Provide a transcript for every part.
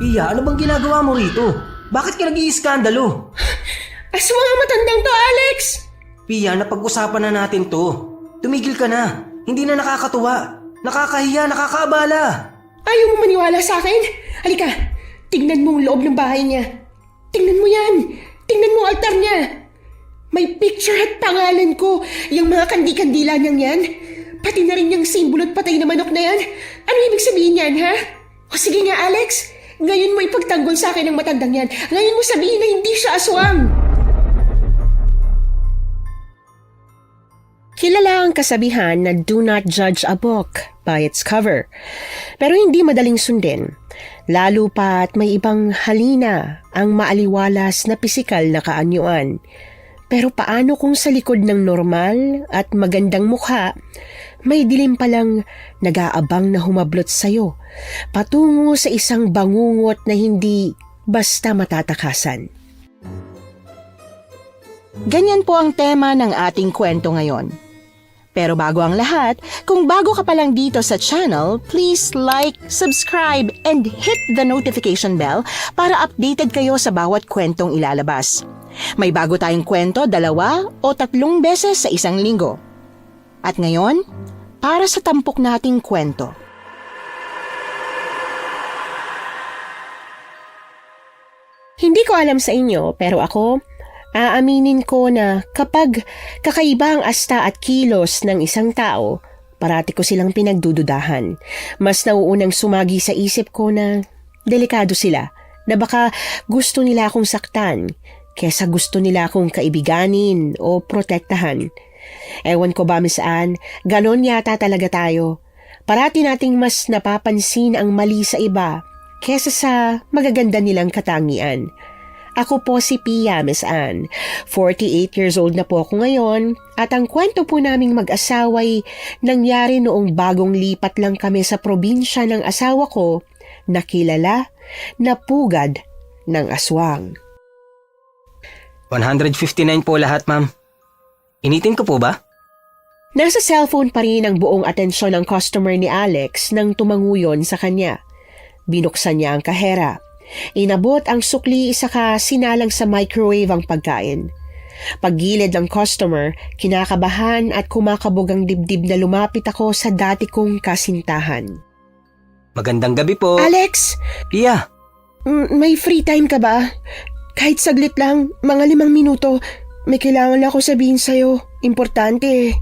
Pia, ano bang ginagawa mo rito? Bakit ka nag-iiskandalo? Aswang ang matandang to, Alex! Pia, napag-usapan na natin to. Tumigil ka na. Hindi na nakakatuwa. Nakakahiya, nakakaabala. Ayaw mo maniwala sa akin? Halika, tingnan mo ang loob ng bahay niya. Tingnan mo yan. Tingnan mo ang altar niya. May picture at pangalan ko. Yung mga kandi-kandila niyang yan. Pati na rin yung simbolo at patay na manok na yan. Ano ibig sabihin yan, ha? O sige nga, Alex. Ngayon mo ipagtanggol sa akin ng matandang yan. Ngayon mo sabihin na hindi siya aswang. Kilala ang kasabihan na do not judge a book by its cover. Pero hindi madaling sundin. Lalo pa't may ibang halina ang maaliwalas na pisikal na kaanyuan. Pero paano kung sa likod ng normal at magandang mukha, may dilim palang nag-aabang na humablot sa'yo, patungo sa isang bangungot na hindi basta matatakasan. Ganyan po ang tema ng ating kwento ngayon. Pero bago ang lahat, kung bago ka pa lang dito sa channel, please like, subscribe, and hit the notification bell para updated kayo sa bawat kwentong ilalabas. May bago tayong kwento 2 o 3 beses sa isang linggo. At ngayon, para sa tampok nating kwento. Hindi ko alam sa inyo, pero ako, aaminin ko na kapag kakaiba ang asta at kilos ng isang tao, parati ko silang pinagdududahan. Mas nauunang sumagi sa isip ko na delikado sila, na baka gusto nila akong saktan, kesa gusto nila akong kaibiganin o protektahan. Ewan ko ba, Miss Anne, ganon yata talaga tayo. Parati nating mas napapansin ang mali sa iba, kesa sa magaganda nilang katangian. Ako po si Pia, Miss Anne. 48 years old na po ako ngayon at ang kwento po naming mag-asawa'y nangyari noong bagong lipat lang kami sa probinsya ng asawa ko na kilala na pugad ng aswang. 159 po lahat, ma'am. Initin ko po ba? Nasa cellphone pa rin ang buong atensyon ng customer ni Alex nang tumanguyon sa kanya. Binuksan niya ang kahera. Inabot ang sukli saka sinalang sa microwave ang pagkain. Paggilid ng customer, kinakabahan at kumakabog ang dibdib na lumapit ako sa dati kong kasintahan. Magandang gabi po. Alex! Pia! May free time ka ba? Kahit saglit lang, mga 5 minuto. May kailangan lang ako sabihin sa'yo. Importante.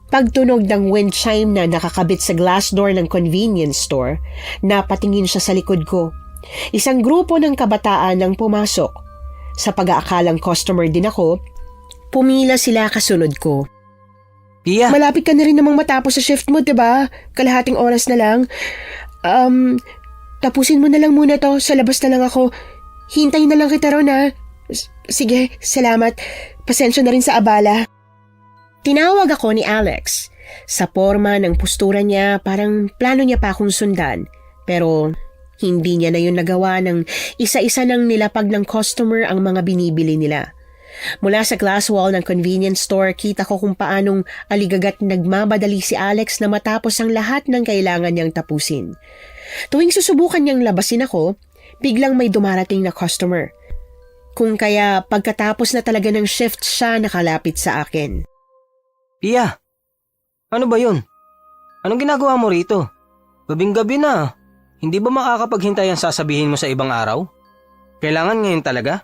Pagtunog ng wind chime na nakakabit sa glass door ng convenience store, napatingin siya sa likod ko. Isang grupo ng kabataan ang pumasok. Sa pag-aakalang customer din ako, pumila sila kasunod ko. Pia! Malapit ka na rin namang matapos sa shift mo, diba? Kalahating oras na lang. Tapusin mo na lang muna to. Sa labas na lang ako. Hintayin na lang kita ron, ha? Sige, salamat. Pasensya na rin sa abala. Tinawag ako ni Alex. Sa porma ng postura niya, parang plano niya pa akong sundan. Pero hindi niya na yun nagawa ng isa-isa ng nilapag ng customer ang mga binibili nila. Mula sa glass wall ng convenience store, kita ko kung paanong aligagat nagmamadali si Alex na matapos ang lahat ng kailangan niyang tapusin. Tuwing susubukan niyang labasin ako, biglang may dumarating na customer. Kung kaya pagkatapos na talaga ng shift siya nakalapit sa akin. Pia! Ano ba yun? Anong ginagawa mo rito? Gabing-gabi na. Hindi ba makakapaghintay ang sasabihin mo sa ibang araw? Kailangan ngayon talaga?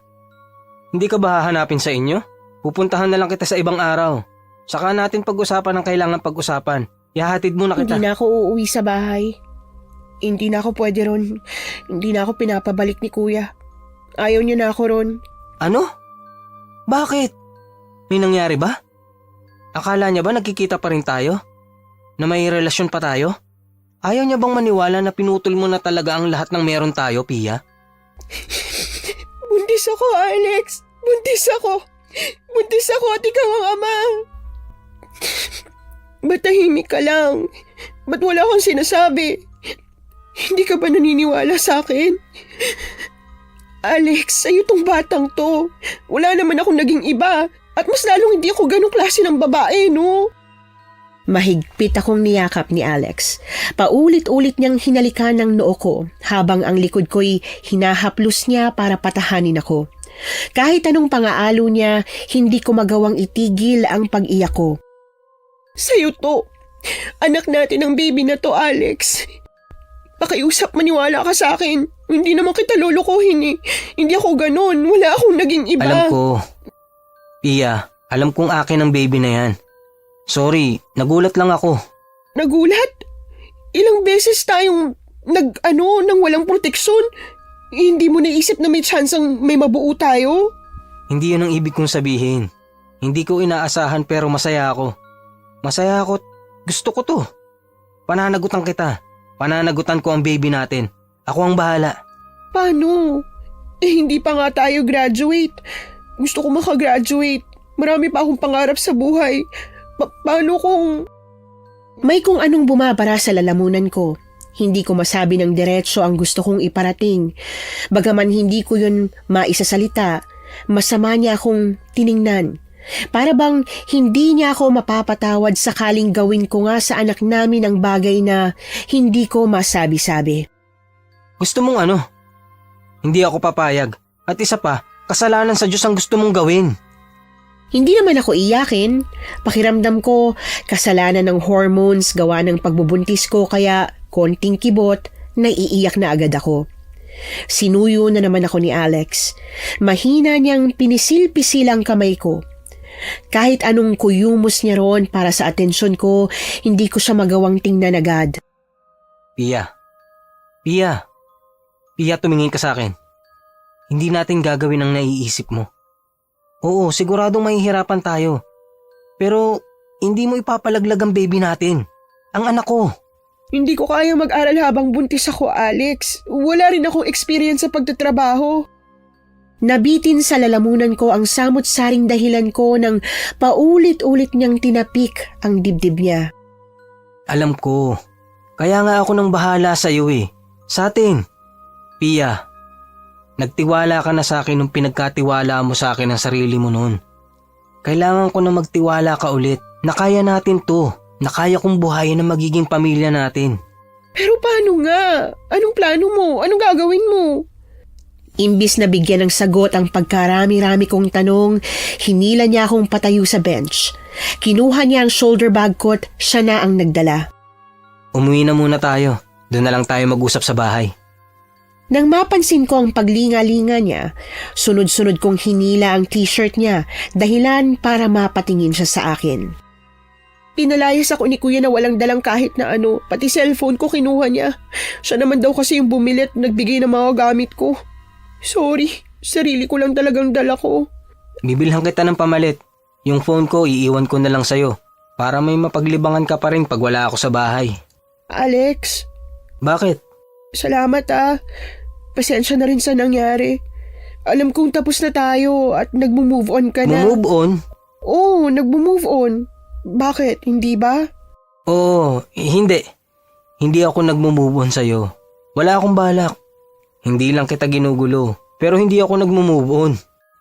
Hindi ka ba hahanapin sa inyo? Pupuntahan na lang kita sa ibang araw. Saka natin pag-usapan ang kailangan pag-usapan. Ihahatid mo na kita. Hindi na ako uuwi sa bahay. Hindi na ako pwede ron. Hindi na ako pinapabalik ni kuya. Ayaw niya na ako ron. Ano? Bakit? May nangyari ba? Akala niya ba nagkikita pa rin tayo? Na may relasyon pa tayo? Ayaw niya bang maniwala na pinutol mo na talaga ang lahat ng meron tayo, Pia? Buntis ako, Alex. Buntis ako. Buntis ako at ikaw ang ama. Ba't tahimik ka lang? Ba't wala akong sinasabi? Hindi ka ba naniniwala sa akin? Alex, sa'yo tong batang to. Wala naman akong naging iba. At mas lalong hindi ako ganong klase ng babae, no? Mahigpit akong niyakap ni Alex. Paulit-ulit niyang hinalikan ng noo ko habang ang likod ko'y hinahaplos niya para patahanin ako. Kahit anong pangaalo niya, hindi ko magawang itigil ang pag-iyak ko. Sa'yo to. Anak natin ang baby na to, Alex. Pakiusap, maniwala ka sa akin. Hindi naman kita lulukuhin eh. Hindi ako ganon. Wala akong naging iba. Alam ko. Pia, alam kong akin ang baby na yan. Sorry, nagulat lang ako. Nagulat? Ilang beses tayong nang walang proteksyon? Hindi mo naisip na may tsansang may mabuo tayo? Hindi yun ang ibig kong sabihin. Hindi ko inaasahan pero masaya ako. Masaya ako. Gusto ko to. Pananagutan kita. Pananagutan ko ang baby natin. Ako ang bahala. Paano? Hindi pa nga tayo graduate. Gusto ko makagraduate. Marami pa akong pangarap sa buhay. Paano kung... May kung anong bumabara sa lalamunan ko. Hindi ko masabi ng diretso ang gusto kong iparating. Bagaman hindi ko yun maisasalita, masama niya akong tiningnan. Para bang hindi niya ako mapapatawad sakaling gawin ko nga sa anak namin ang bagay na hindi ko masabi-sabi. Gusto mong ano? Hindi ako papayag. At isa pa, kasalanan sa Diyos ang gusto mong gawin. Hindi naman ako iyakin. Pakiramdam ko, kasalanan ng hormones gawa ng pagbubuntis ko kaya konting kibot, naiiyak na agad ako. Sinuyo na naman ako ni Alex. Mahina niyang pinisil-pisil ang kamay ko. Kahit anong kuyumos niya ron para sa atensyon ko, hindi ko siya magawang tingnan agad. Pia, tumingin ka sa akin. Hindi natin gagawin ang naiisip mo. Oo, siguradong mahihirapan tayo. Pero hindi mo ipapalaglag ang baby natin. Ang anak ko. Hindi ko kaya mag-aral habang buntis ako, Alex. Wala rin akong experience sa pagtatrabaho. Nabitin sa lalamunan ko ang samot-saring dahilan ko nang paulit-ulit niyang tinapik ang dibdib niya. Alam ko. Kaya nga ako nang bahala sa iyo eh. Sa atin. Pia, nagtiwala ka na sa akin nung pinagkatiwala mo sa akin ang sarili mo noon. Kailangan ko na magtiwala ka ulit na kaya natin to. Na kaya kong buhayin ang magiging pamilya natin. Pero paano nga? Anong plano mo? Anong gagawin mo? Imbis na bigyan ng sagot ang pagkarami-rami kong tanong, hinila niya akong patayo sa bench. Kinuha niya ang shoulder bag ko at siya na ang nagdala. Umuwi na muna tayo. Doon na lang tayo mag-usap sa bahay. Nang mapansin ko ang paglinga-linga niya, sunod-sunod kong hinila ang t-shirt niya dahilan para mapatingin siya sa akin. Pinalayas ako ni Kuya na walang dalang kahit na ano, pati cellphone ko kinuha niya. Siya naman daw kasi yung bumili at nagbigay ng mga gamit ko. Sorry, sarili ko lang talagang dala ko. Bibilhan kita ng pamalit. Yung phone ko iiwan ko na lang sa'yo para may mapaglibangan ka pa rin pag wala ako sa bahay. Alex? Bakit? Salamat Pasensya na rin sa nangyari. Alam kong tapos na tayo at nagmo-move on ka na. Move on? Oo, nagmo-move on. Bakit? Hindi ba? Oo, hindi. Hindi ako nagmo-move on sa'yo. Wala akong balak. Hindi lang kita ginugulo. Pero hindi ako nagmo-move on.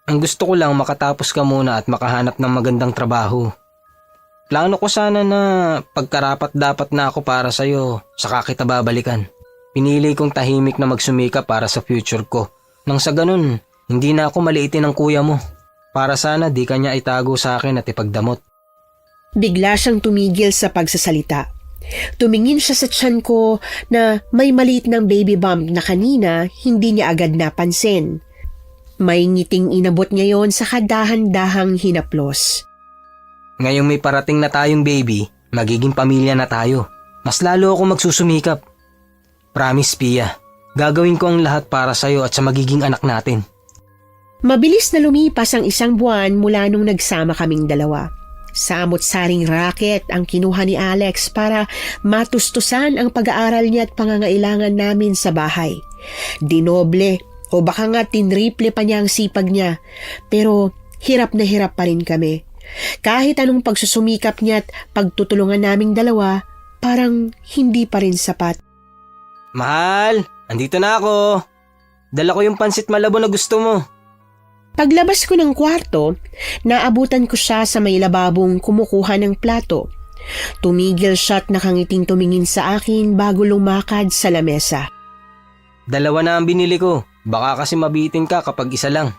Ang gusto ko lang makatapos ka muna at makahanap ng magandang trabaho. Plano ko sana na pagkarapat dapat na ako para sa'yo, saka kita babalikan. Pinili kong tahimik na magsumika para sa future ko. Nang sa ganun, hindi na ako maliitin ng kuya mo. Para sana di kanya itago sa akin at ipagdamot. Bigla siyang tumigil sa pagsasalita. Tumingin siya sa tiyan ko na may maliit ng baby bump na kanina hindi niya agad napansin. May ngiting inabot niya yon sa kadahan-dahang hinaplos. Ngayong may parating na tayong baby, magiging pamilya na tayo. Mas lalo ako magsusumikap. Promise, Pia. Gagawin ko ang lahat para sa'yo at sa magiging anak natin. Mabilis na lumipas ang 1 buwan mula nung nagsama kaming dalawa. Samot-saring racket ang kinuha ni Alex para matustusan ang pag-aaral niya at pangangailangan namin sa bahay. Dinoble o baka nga tinriple pa niya ang sipag niya, pero hirap na hirap pa rin kami. Kahit anong pagsusumikap niya at pagtutulungan naming dalawa, parang hindi pa rin sapat. Mahal, andito na ako. Dala ko yung pansit malabo na gusto mo. Paglabas ko ng kwarto, naabutan ko siya sa may lababong kumukuha ng plato. Tumigil siya at nakangiting tumingin sa akin bago lumakad sa lamesa. 2 na ang binili ko. Baka kasi mabitin ka kapag isa lang.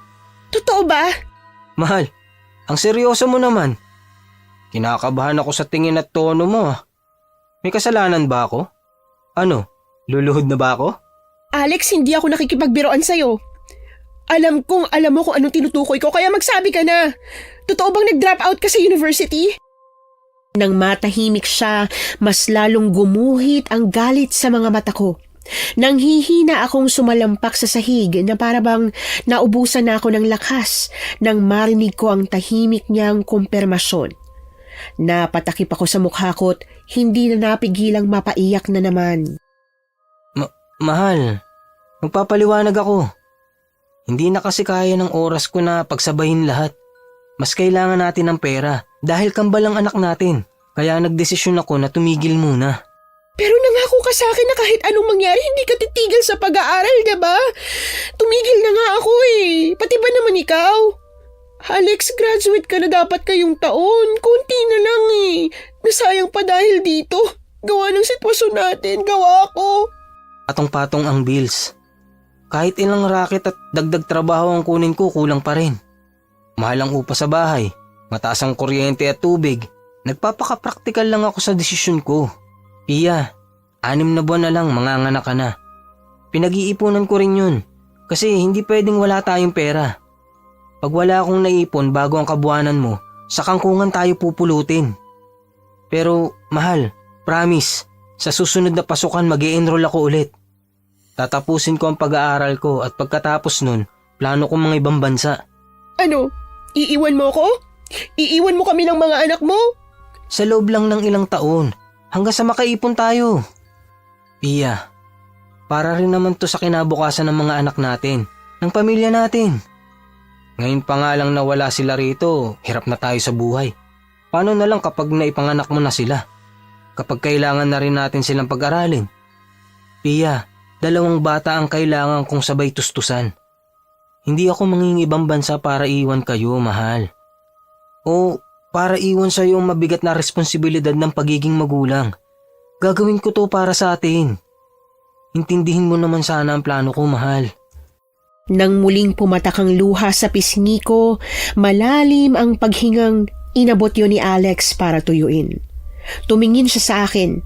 Totoo ba? Mahal, ang seryoso mo naman. Kinakabahan ako sa tingin at tono mo ah. May kasalanan ba ako? Ano, luluhod na ba ako? Alex, hindi ako nakikipagbiroan sa'yo. Alam mo kung anong tinutukoy ko, kaya magsabi ka na. Totoo bang nag-drop out ka sa university? Nang matahimik siya, mas lalong gumuhit ang galit sa mga mata ko. Nang hihina akong sumalampak sa sahig na parabang naubusan na ako ng lakas nang marinig ko ang tahimik niyang kumpirmasyon. Napatakip ako sa mukha ko't hindi na napigilang mapaiyak na naman. Mahal, magpapaliwanag ako. Hindi na kasi kaya ng oras ko na pagsabahin lahat. Mas kailangan natin ng pera dahil kambal ang anak natin. Kaya nagdesisyon ako na tumigil muna. Pero nangako ka sa akin na kahit anong mangyari, hindi ka titigil sa pag-aaral, diba? Tumigil na nga ako eh. Pati ba naman ikaw? Alex, graduate ka na dapat kayong taon. Kunti na lang eh. Nasayang pa dahil dito. Gawa ng sitwasyon natin, gawa ko. Patong-patong ang bills. Kahit ilang racket at dagdag trabaho ang kunin ko, kulang pa rin. Mahal ang upa sa bahay, mataas ang kuryente at tubig. Nagpapaka-practical lang ako sa desisyon ko. Pia, 6 na buwan na lang manganganak ka na. Pinag-iipunan ko rin yun kasi hindi pwedeng wala tayong pera. Pag wala akong naipon bago ang kabuwanan mo, sa kangkungan tayo pupulutin. Pero mahal, promise, sa susunod na pasukan mag-i-enroll ako ulit. Tatapusin ko ang pag-aaral ko at pagkatapos nun, plano ko mga ibang bansa. Ano? Iiwan mo ko? Iiwan mo kami ng mga anak mo? Sa loob lang ng ilang taon, hanggang sa makaipon tayo. Pia, para rin naman to sa kinabukasan ng mga anak natin, ng pamilya natin. Ngayon pa nga lang nawala sila rito, hirap na tayo sa buhay. Paano na lang kapag naipanganak mo na sila? Kapag kailangan na rin natin silang pag-aralin. Pia, 2 bata ang kailangan kong sabay tustusan. Hindi ako mangingibang bansa para iwan kayo, mahal. O para iwan sa iyo ang mabigat na responsibilidad ng pagiging magulang. Gagawin ko to para sa atin. Intindihin mo naman sana ang plano ko, mahal. Nang muling pumatak ang luha sa pisngi ko, malalim ang paghingang inabot yun ni Alex para tuyuin. Tumingin siya sa akin.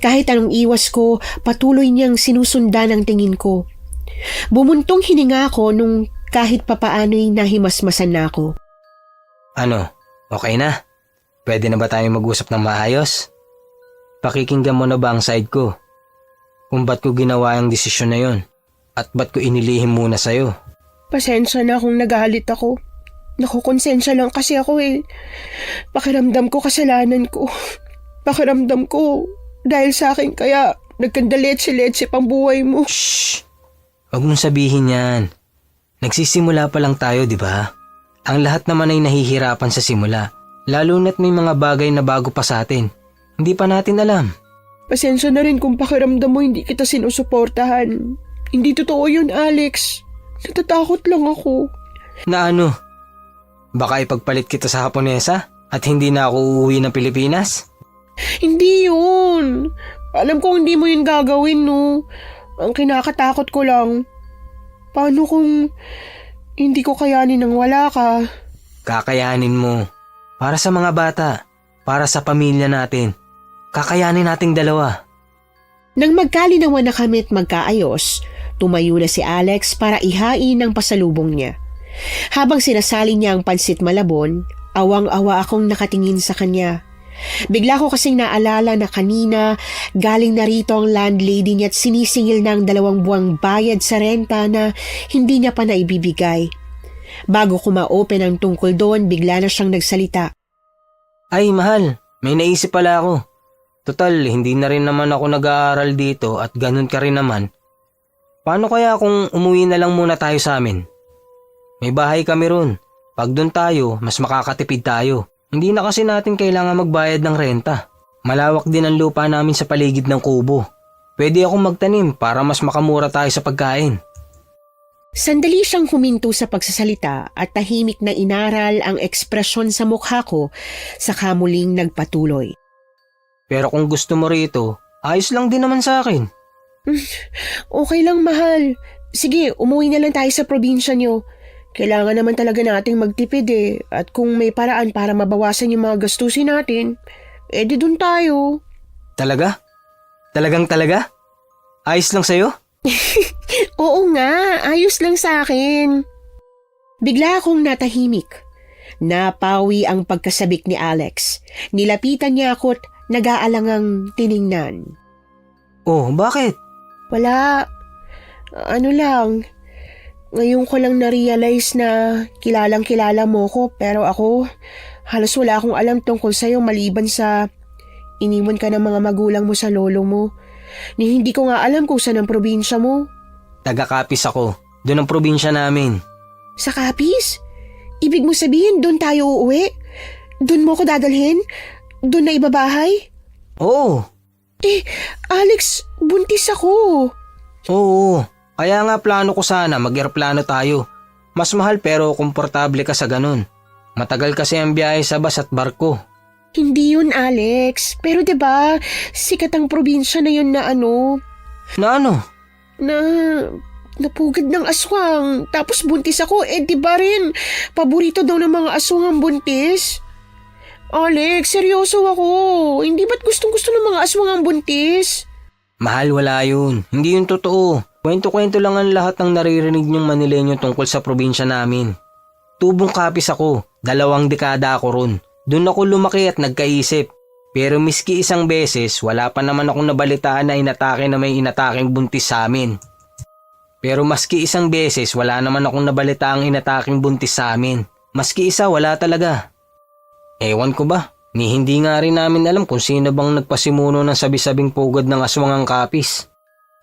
Kahit anong iwas ko, patuloy niyang sinusundan ang tingin ko. Bumuntong hininga ako nung kahit papaano'y nahimasmasan na ako. Ano, okay na? Pwede na ba tayong mag-usap ng maayos? Pakikinggan mo na ba ang side ko? Kung ba't ko ginawa ang desisyon na yon? At ba't ko inilihim muna sa'yo? Pasensya na kung nagalit ako. Nakukonsensya lang kasi ako eh. Pakiramdam ko kasalanan ko. Pakiramdam ko dahil sa akin kaya nagkandaletse-letse pang buhay mo. Shhh! Huwag mong sabihin yan. Nagsisimula pa lang tayo, di ba? Ang lahat naman ay nahihirapan sa simula. Lalo na't may mga bagay na bago pa sa atin. Hindi pa natin alam. Pasensya na rin kung pakiramdam mo hindi kita sinusuportahan. Hindi totoo yun, Alex. Natatakot lang ako. Na ano? Baka ipagpalit kita sa Haponesa at hindi na ako uuwi ng Pilipinas? Hindi yun. Alam kong hindi mo yun gagawin, no? Ang kinakatakot ko lang, paano kung hindi ko kayanin nang wala ka? Kakayanin mo. Para sa mga bata. Para sa pamilya natin. Kakayanin nating 2. Nang magkalinawan na kami't magkaayos, tumayo na si Alex para ihain ang pasalubong niya. Habang sinasali niya ang pansit malabon, awang-awa akong nakatingin sa kanya. Bigla ko kasing naalala na kanina galing na rito ang landlady niya at sinisingil ng 2 buwang bayad sa renta na hindi niya pa naibibigay. Bago ko ma-open ang tungkol doon, bigla na siyang nagsalita. Ay mahal, may naisip pala ako. Total, hindi na rin naman ako nag-aaral dito at ganun ka rin naman. Paano kaya kung umuwi na lang muna tayo sa amin? May bahay kami ron. Pag doon tayo, mas makakatipid tayo. Hindi na kasi natin kailangan magbayad ng renta. Malawak din ang lupa namin sa paligid ng kubo. Pwede akong magtanim para mas makamura tayo sa pagkain. Sandali siyang huminto sa pagsasalita at tahimik na inaral ang ekspresyon sa mukha ko saka muling nagpatuloy. Pero kung gusto mo rito, ayos lang din naman sa akin. Okay lang, mahal. Sige, umuwi na lang tayo sa probinsya nyo. Kailangan naman talaga nating magtipid eh. At kung may paraan para mabawasan yung mga gastusin natin, di dun tayo. Talaga? Talaga? Ayos lang sa'yo? Oo nga, ayos lang sa akin. Bigla akong natahimik. Napawi ang pagkasabik ni Alex. Nilapitan niya ako't nag-aalangang tiningnan. Oh, bakit? Wala. Ano lang. Ngayon ko lang na-realize na kilalang-kilala mo ko pero ako halos wala akong alam tungkol sa'yo maliban sa iniwan ka ng mga magulang mo sa lolo mo. Ni hindi ko nga alam kung saan ang probinsya mo. Taga-Capiz ako. Doon ang probinsya namin. Sa Capiz? Ibig mo sabihin doon tayo uuwi? Doon mo ko dadalhin? Doon na ibabahay? Oo. Alex, buntis ako. Oo. Kaya nga plano ko sana mag-aeroplano tayo. Mas mahal pero komportable ka sa ganun. Matagal kasi ang biyahe sa bus at barko. Hindi yun, Alex. Pero 'di ba, sikat ang probinsya na yun na ano? Na ano? Na napugad ng aswang. Tapos buntis ako. 'Di ba rin? Paborito daw ng mga aswang ang buntis. Alex, seryoso ako. Hindi ba't gustong-gusto ng mga aswang ang buntis? Mahal, wala yun. Hindi yun totoo. Kwento-kwento lang ang lahat ng naririnig niyong Manileño tungkol sa probinsya namin. Tubong Capiz ako. 2 dekada ako ron. Doon ako lumaki at nagkaisip. Pero miski isang beses, wala pa naman akong nabalitaan na inatake na may inataking buntis sa amin. Pero maski isang beses, wala naman akong nabalitaang inataking buntis sa amin. Maski isa, wala talaga. Ewan ko ba, ni hindi nga rin namin alam kung sino bang nagpasimuno ng sabi-sabing pugad ng aswang ang Capiz.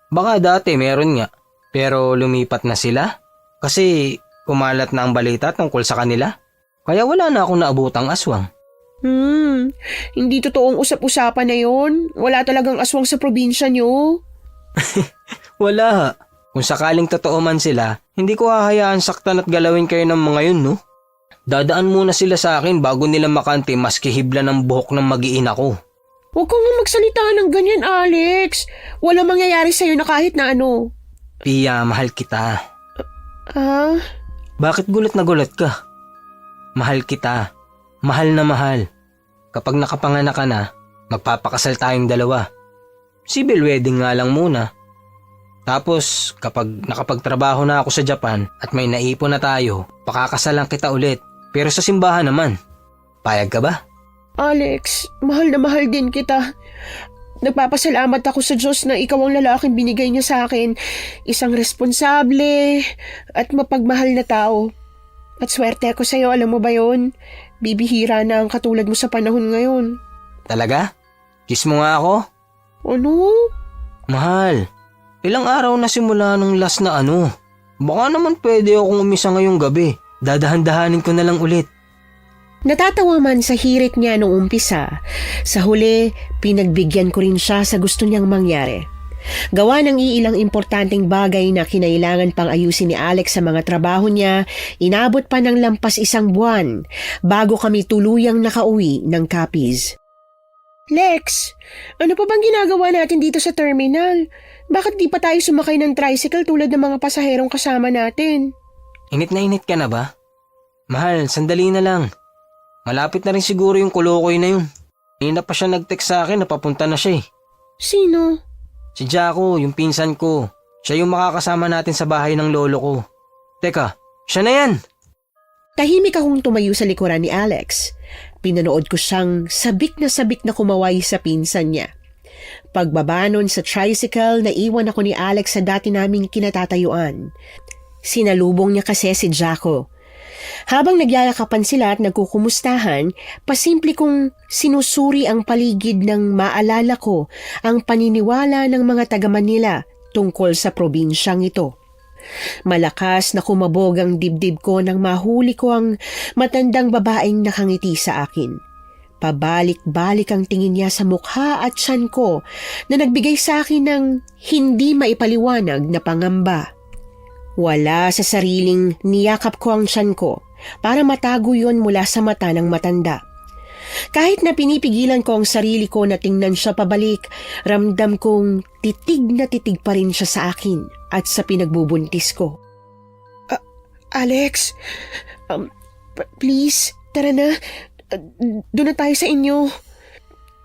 Baka dati meron nga, pero lumipat na sila. Kasi kumalat na ang balita tungkol sa kanila. Kaya wala na akong naabutang aswang. Hindi totoong usap-usapan na yon. Wala talagang aswang sa probinsya nyo. Wala. Kung sakaling totoo man sila, hindi ko hahayaan saktan at galawin kayo ng mga yun, no? Dadaan muna sila sa akin bago nila makante maski hibla ng buhok ng mag-iina ko. Huwag kang magsalita ng ganyan, Alex. Wala mangyayari sa'yo na kahit na ano. Pia, mahal kita. Ah? Bakit gulat na gulat ka? Mahal kita. Mahal na mahal. Kapag nakapanganak ka na, magpapakasal tayong dalawa. Civil wedding nga lang muna. Tapos kapag nakapagtrabaho na ako sa Japan at may naipon na tayo, pakakasalan kita ulit. Pero sa simbahan naman. Payag ka ba? Alex, mahal na mahal din kita. Nagpapasalamat ako sa Diyos na ikaw ang lalaking binigay niya sa akin. Isang responsable at mapagmahal na tao. At swerte ako sa'yo, alam mo ba yon? Bibihira na ang katulad mo sa panahon ngayon. Talaga? Kiss mo nga ako? Ano? Mahal, ilang araw na simula nung last na ano. Baka naman pwede akong umisa ngayong gabi. Dadahan-dahanin ko na lang ulit. Natatawa man sa hirit niya noong umpisa. Sa huli, pinagbigyan ko rin siya sa gusto niyang mangyari. Gawa ng iilang importanteng bagay na kinailangan pang ayusin ni Alex sa mga trabaho niya, inabot pa ng lampas 1 buwan bago kami tuluyang nakauwi ng Capiz. Lex, ano pa bang ginagawa natin dito sa terminal? Bakit di pa tayo sumakay ng tricycle tulad ng mga pasaherong kasama natin? Init na init ka na ba? Mahal, sandali na lang. Malapit na rin siguro yung kulukoy na yun. Kanina pa siya nag-text sa akin na papunta na siya eh. Sino? Si Jaco, yung pinsan ko. Siya yung makakasama natin sa bahay ng lolo ko. Teka, siya na yan! Tahimik akong tumayo sa likuran ni Alex. Pinanood ko siyang sabik na kumaway sa pinsan niya. Pagbaba nun sa tricycle, naiwan ako ni Alex sa dati naming kinatatayuan. Sinalubong niya kasi si Jaco. Habang nagyayakapan sila at nagkukumustahan, pasimple kong sinusuri ang paligid ng maalala ko ang paniniwala ng mga taga Manila tungkol sa probinsyang ito. Malakas na kumabog ang dibdib ko nang mahuli ko ang matandang babaeng nakangiti sa akin. Pabalik-balik ang tingin niya sa mukha at tiyan ko na nagbigay sa akin ng hindi maipaliwanag na pangamba. Wala sa sariling niyakap ko ang tiyan ko para matago yon mula sa mata ng matanda. Kahit na pinipigilan ko ang sarili ko na tingnan siya pabalik, ramdam kong titig na titig pa rin siya sa akin at sa pinagbubuntis ko. Alex, please, tara na. Doon na tayo sa inyo.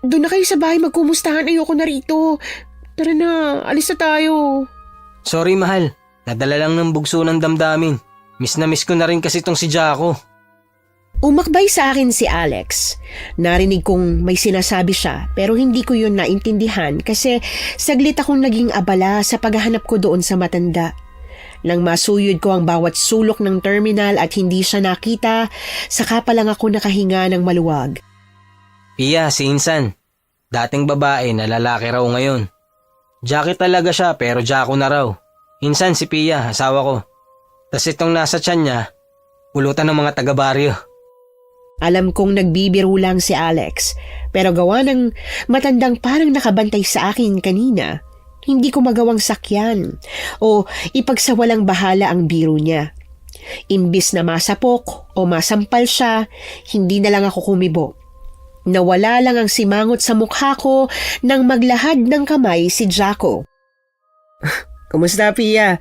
Doon na kayo sa bahay magkumustahan. Ayoko na rito. Tara na, alis na tayo. Sorry mahal, nadala lang ng bugso ng damdamin. Miss na miss ko na rin kasi tong si Jaco. Umakbay sa akin si Alex. Narinig kong may sinasabi siya pero hindi ko yun naintindihan kasi saglit akong naging abala sa paghahanap ko doon sa matanda. Nang masuyod ko ang bawat sulok ng terminal at hindi siya nakita, saka pa lang ako nakahinga ng maluwag. Pia, si Insan. Dating babae na lalaki raw ngayon. Jackie talaga siya pero Jaco na raw. Insan si Pia, asawa ko. Tas itong nasa tiyan niya, pulutan ng mga taga-baryo. Alam kong nagbibiro lang si Alex pero gawa ng matandang parang nakabantay sa akin kanina. Hindi ko magawang sakyan o ipagsawalang bahala ang biro niya. Imbis na masapok o masampal siya, hindi na lang ako kumibo. Nawala lang ang simangot sa mukha ko nang maglahad ng kamay si Jaco. Kumusta, Pia?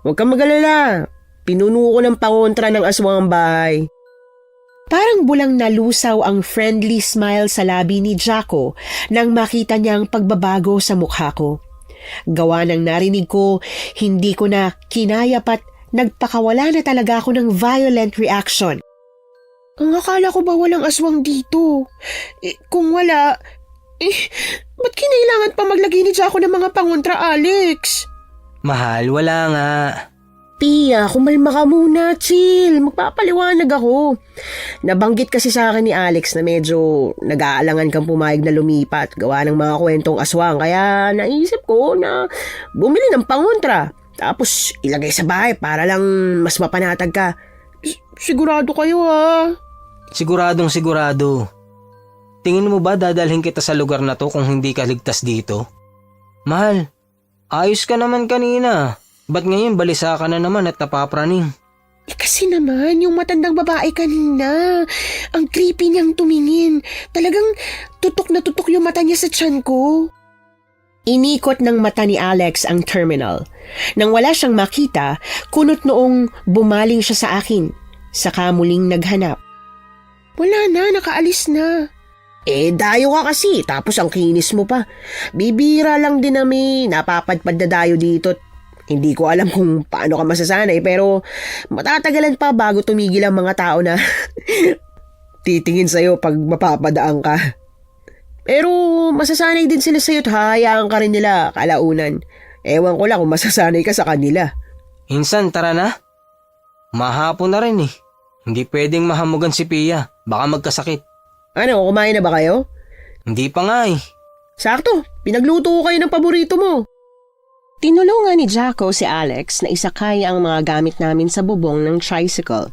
Huwag kang mag-alala. Pinuno ko ng pangontra ng aswang ang bahay. Parang bulang nalusaw ang friendly smile sa labi ni Jaco nang makita niyang pagbabago sa mukha ko. Gawa ng narinig ko, hindi ko na kinaya pat nagpakawala na talaga ako ng violent reaction. Ang akala ko ba walang aswang dito? Kung wala, ba't kinailangan pa maglagay ni Jaco ng mga pangontra, Alex? Mahal, wala nga. Pia, kumalma ka muna, chill. Magpapaliwanag ako. Nabanggit kasi sa akin ni Alex na medyo nag-aalangan kang pumayag na lumipat gawa ng mga kwentong aswang. Kaya naisip ko na bumili ng pangontra. Tapos ilagay sa bahay para lang mas mapanatag ka. Sigurado kayo ha? Siguradong sigurado. Tingin mo ba dadalhin kita sa lugar na to kung hindi ka ligtas dito? Mahal, ayos ka naman kanina. Ba't ngayon balisa ka na naman at napapraning? Kasi naman, yung matandang babae kanina, ang creepy niyang tumingin. Talagang tutok na tutok yung mata niya sa tiyan ko. Inikot ng mata ni Alex ang terminal. Nang wala siyang makita, kunot noong bumaling siya sa akin. Saka muling naghanap. Wala na, nakaalis na. Dayo ka kasi, tapos ang kinis mo pa. Bibira lang din namin, napapadpad na dayo dito. Hindi ko alam kung paano ka masasanay pero matatagalan pa bago tumigil ang mga tao na titingin sa'yo pag mapapadaan ka. Pero masasanay din sila sa'yo at hahayaan ka rin nila kalaunan. Ewan ko lang kung masasanay ka sa kanila. Insan, tara na. Mahapon na rin eh. Hindi pwedeng mahamugan si Pia. Baka magkasakit. Ano, kumain na ba kayo? Hindi pa nga eh. Sakto, pinagluto ko kayo ng paborito mo. Tinulungan ni Jaco si Alex na isakay ang mga gamit namin sa bubong ng tricycle.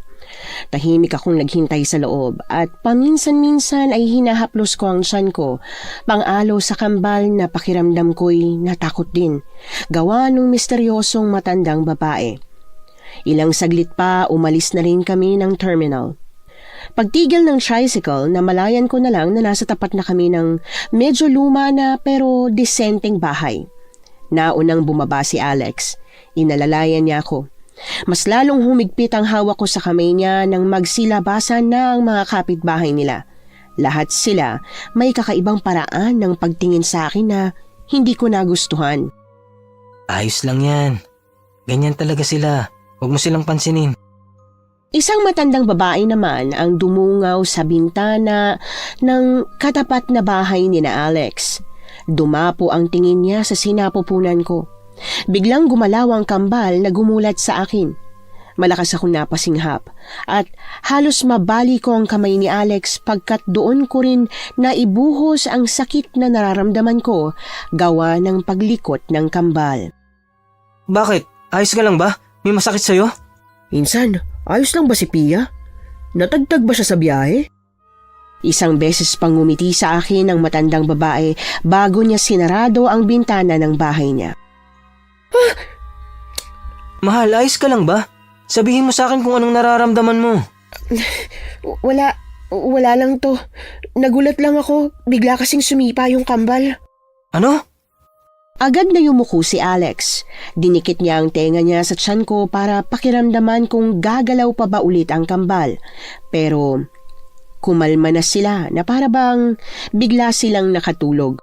Tahimik akong naghintay sa loob at paminsan-minsan ay hinahaplos ko ang tiyan ko, pang-alo sa kambal na pakiramdam ko'y natakot din, gawa ng misteryosong matandang babae. Ilang saglit pa umalis na rin kami ng terminal. Pagtigil ng tricycle, namalayan ko na lang na nasa tapat na kami ng medyo luma na pero disenteng bahay. Naunang bumaba si Alex. Inalalayan niya ako. Mas lalong humigpit ang hawak ko sa kamay niya nang magsilabasan na ang mga kapitbahay nila. Lahat sila may kakaibang paraan ng pagtingin sa akin na hindi ko nagustuhan. Ayos lang yan. Ganyan talaga sila. Huwag mo silang pansinin. Isang matandang babae naman ang dumungaw sa bintana ng katapat na bahay ni na Alex. Dumapo ang tingin niya sa sinapupunan ko. Biglang gumalaw ang kambal na gumulat sa akin. Malakas akong napasinghap at halos mabali ko ang kamay ni Alex pagkat doon ko rin naibuhos ang sakit na nararamdaman ko gawa ng paglikot ng kambal. Bakit? Ayos ka lang ba? May masakit sa'yo? Insan, ayos lang ba si Pia? Natagtag ba siya sa biyahe? Isang beses pang ngumiti sa akin ang matandang babae bago niya sinarado ang bintana ng bahay niya. Mahal, ayos ka lang ba? Sabihin mo sa akin kung anong nararamdaman mo. Wala lang to. nagulat lang ako. Bigla kasing sumipa yung kambal. Ano? Agad na yumuko si Alex. Dinikit niya ang tenga niya sa tiyan ko para pakiramdaman kung gagalaw pa ba ulit ang kambal. Pero kumalma na sila na para bang bigla silang nakatulog.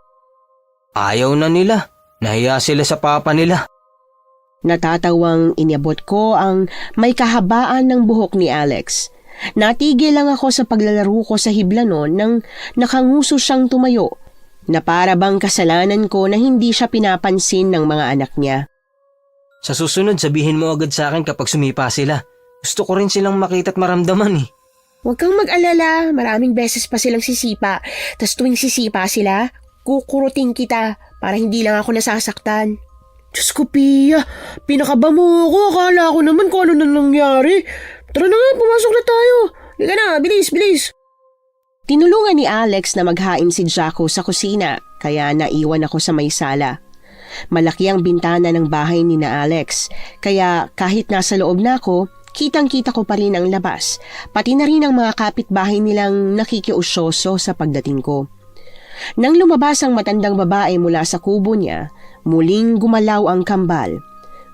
Ayaw na nila. Nahiya sila sa papa nila. Natatawang inabot ko ang may kahabaan ng buhok ni Alex. Natigil lang ako sa paglalaro ko sa hibla noon nang nakanguso siyang tumayo na para bang kasalanan ko na hindi siya pinapansin ng mga anak niya. Sa susunod, sabihin mo agad sa akin kapag sumipa sila. Gusto ko rin silang makita at maramdaman eh. Huwag kang mag-alala, maraming beses pa silang sisipa. Tas tuwing sisipa sila, kukurutin kita para hindi lang ako nasasaktan. Diyos ko, Pia, pinakaba mo ako. Akala ko naman kung ano na nangyari. Tara na nga, pumasok na tayo. Liga na, bilis, bilis. Tinulungan ni Alex na maghain si Jacko sa kusina, kaya naiwan ako sa may sala. Malaki ang bintana ng bahay ni na Alex, kaya kahit nasa loob na ako, kitang-kita ko pa rin ang labas, pati na rin ang mga kapitbahay nilang nakikiusyoso sa pagdating ko. Nang lumabas ang matandang babae mula sa kubo niya, muling gumalaw ang kambal.